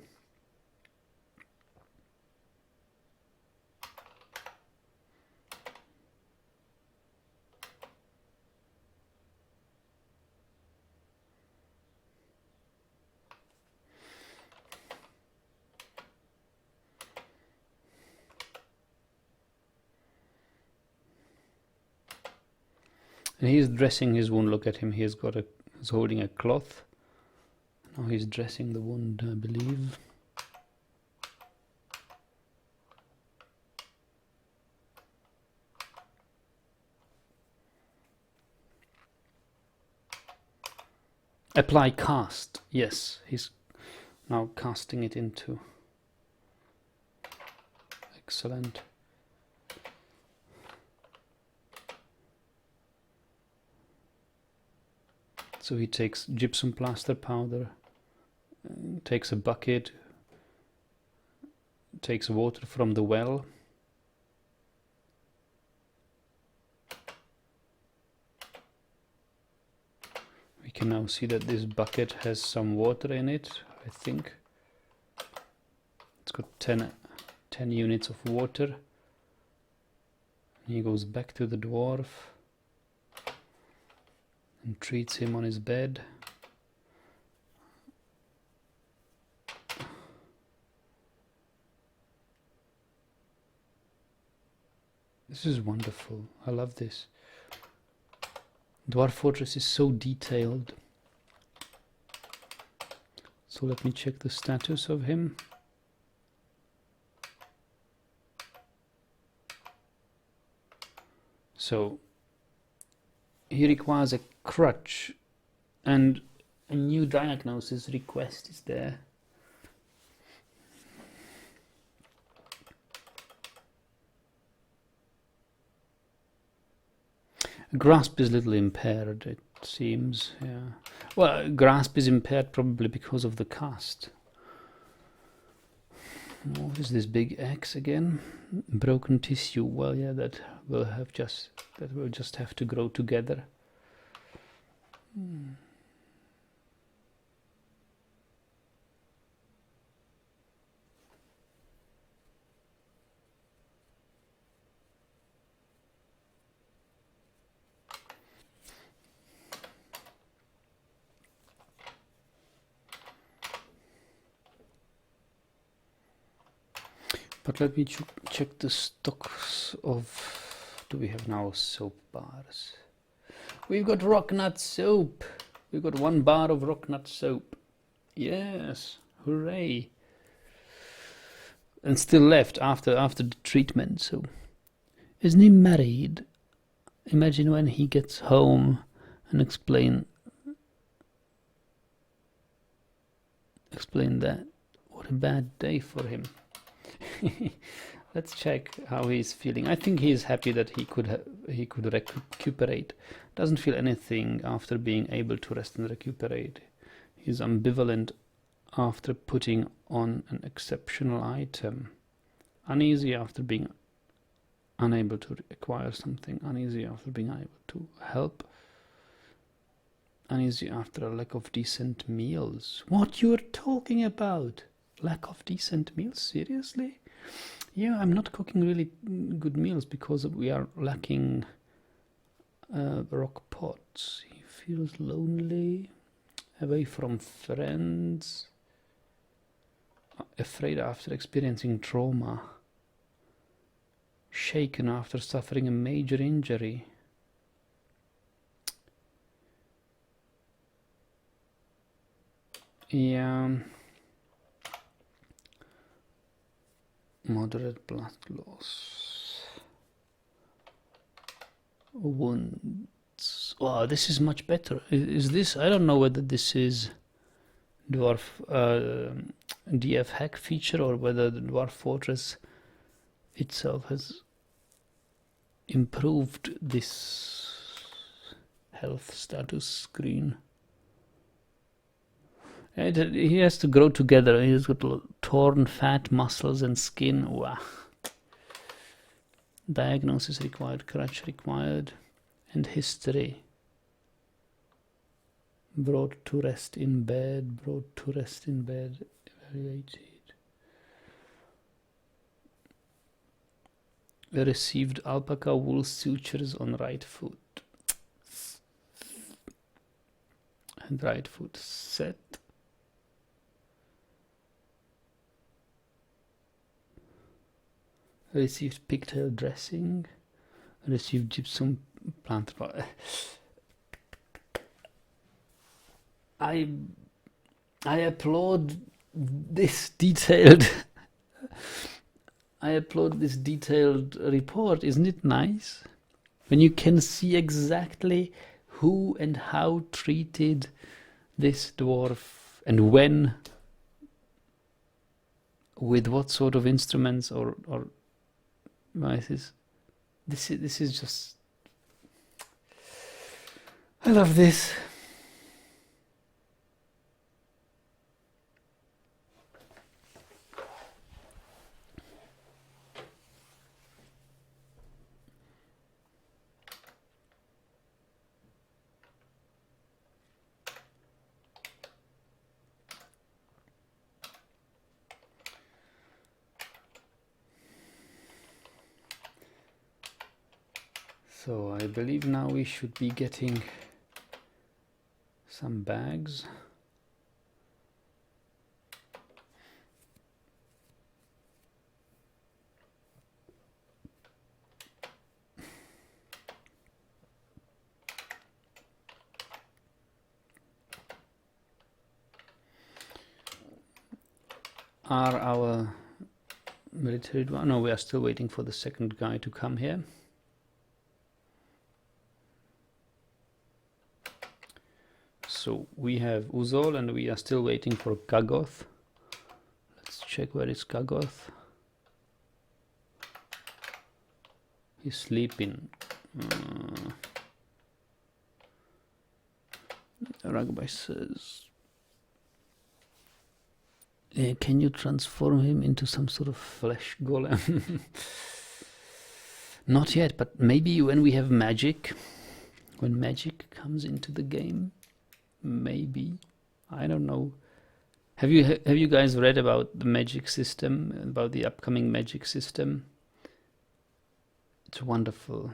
And he's dressing his wound. Look at him. He's holding a cloth. Now he's dressing the wound, I believe. Apply cast. Yes, he's now casting it into. Excellent. So he takes gypsum plaster powder, takes a bucket, takes water from the well. We can now see that this bucket has some water in it, I think. It's got 10 units of water. He goes back to the dwarf and treats him on his bed. This is wonderful. I love this. Dwarf Fortress is so detailed. So let me check the status of him. So he requires a crutch, and a new diagnosis request is there. Grasp is a little impaired, it seems. Yeah. Well, grasp is impaired probably because of the cast. What is this big X again? Broken tissue. Well, yeah, that will just have to grow together. But let me check the stocks of... Do we have now soap bars? We've got rock nut soap. We've got 1 bar of rock nut soap. Yes, hooray. And still left after the treatment. So, isn't he married? Imagine when he gets home and explain that. What a bad day for him. Let's check how he's feeling. I think he's happy that he could recuperate. Doesn't feel anything after being able to rest and recuperate. He's ambivalent after putting on an exceptional item. Uneasy after being unable to acquire something. Uneasy after being able to help. Uneasy after a lack of decent meals. What you're talking about? Lack of decent meals? Seriously? Yeah, I'm not cooking really good meals because we are lacking rock pots. He feels lonely, away from friends, afraid after experiencing trauma, shaken after suffering a major injury. Yeah. Moderate blood loss. Wounds. Wow, this is much better. Is this? I don't know whether this is Dwarf DF hack feature or whether the Dwarf Fortress itself has improved this health status screen. He has to grow together. He's got torn fat, muscles and skin. Wow. Diagnosis required, crutch required, and history. Brought to rest in bed, evaluated. Received alpaca wool sutures on right foot. And right foot set. Received pigtail dressing. Received gypsum plant. I applaud this detailed. I applaud this detailed report. Isn't it nice? When you can see exactly who and how treated this dwarf, and when, with what sort of instruments or devices. This is just, I love this. So I believe now we should be getting some bags. Are our military... No, we are still waiting for the second guy to come here. So we have Uzol and we are still waiting for Kagoth. Let's check where is Kagoth. He's sleeping. Ragbai says, can you transform him into some sort of flesh golem? Not yet, but maybe when we have magic, when magic comes into the game, maybe. I don't know. Have you guys read about the magic system, about the upcoming magic system? It's wonderful.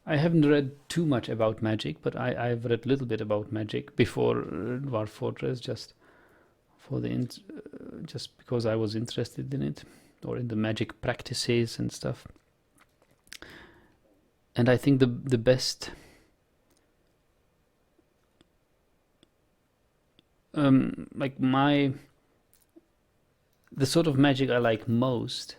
I haven't read too much about magic, but I've read a little bit about magic before Dwarf Fortress, just for the just because I was interested in it, or in the magic practices and stuff. And I think the best like the sort of magic I like most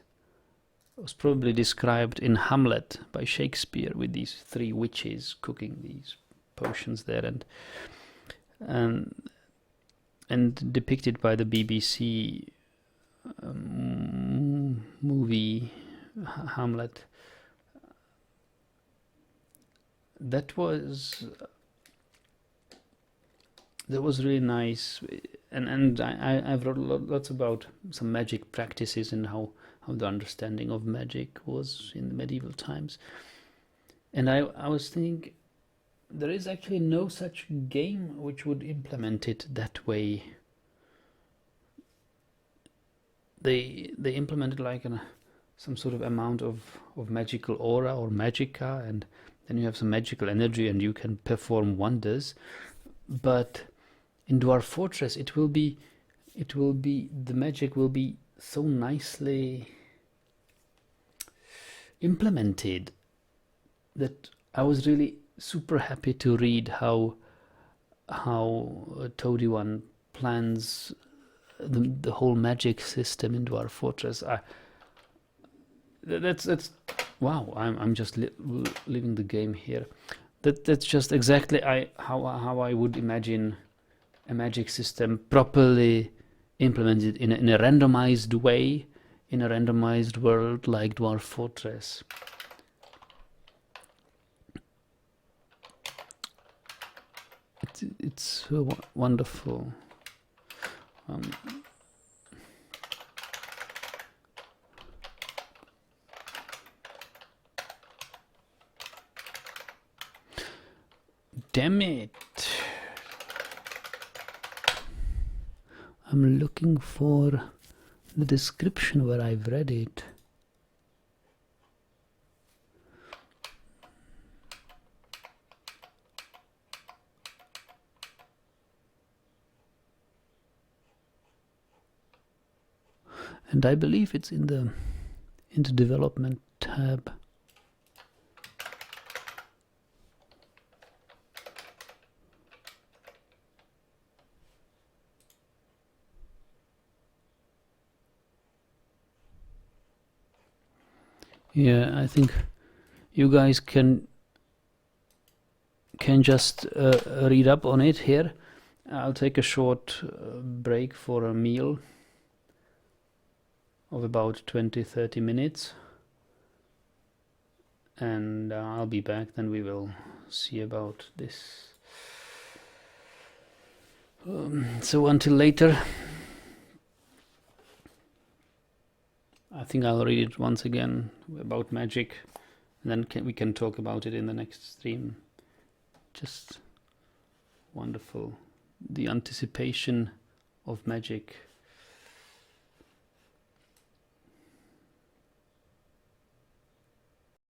was probably described in Hamlet by Shakespeare, with these three witches cooking these potions there, and depicted by the BBC movie Hamlet. That was really nice, and I've read lots about some magic practices and how the understanding of magic was in the medieval times. And I was thinking, there is actually no such game which would implement it that way. They implemented like some sort of amount of magical aura or magica, and then you have some magical energy and you can perform wonders. But in Dwarf Fortress it will be the magic will be so nicely implemented that I was really super happy to read how Toady One plans the whole magic system in Dwarf Fortress. That's wow! I'm just living the game here. That's just exactly how I would imagine a magic system properly implemented in a randomized way, in a randomized world like Dwarf Fortress. It's so wonderful. Damn it! I'm looking for the description where I've read it. And I believe it's in the development tab. Yeah, I think you guys can just read up on it here. I'll take a short break for a meal of about 20-30 minutes, and I'll be back, then we will see about this. So until later. I think I'll read it once again about magic, and then we can talk about it in the next stream. Just wonderful. The anticipation of magic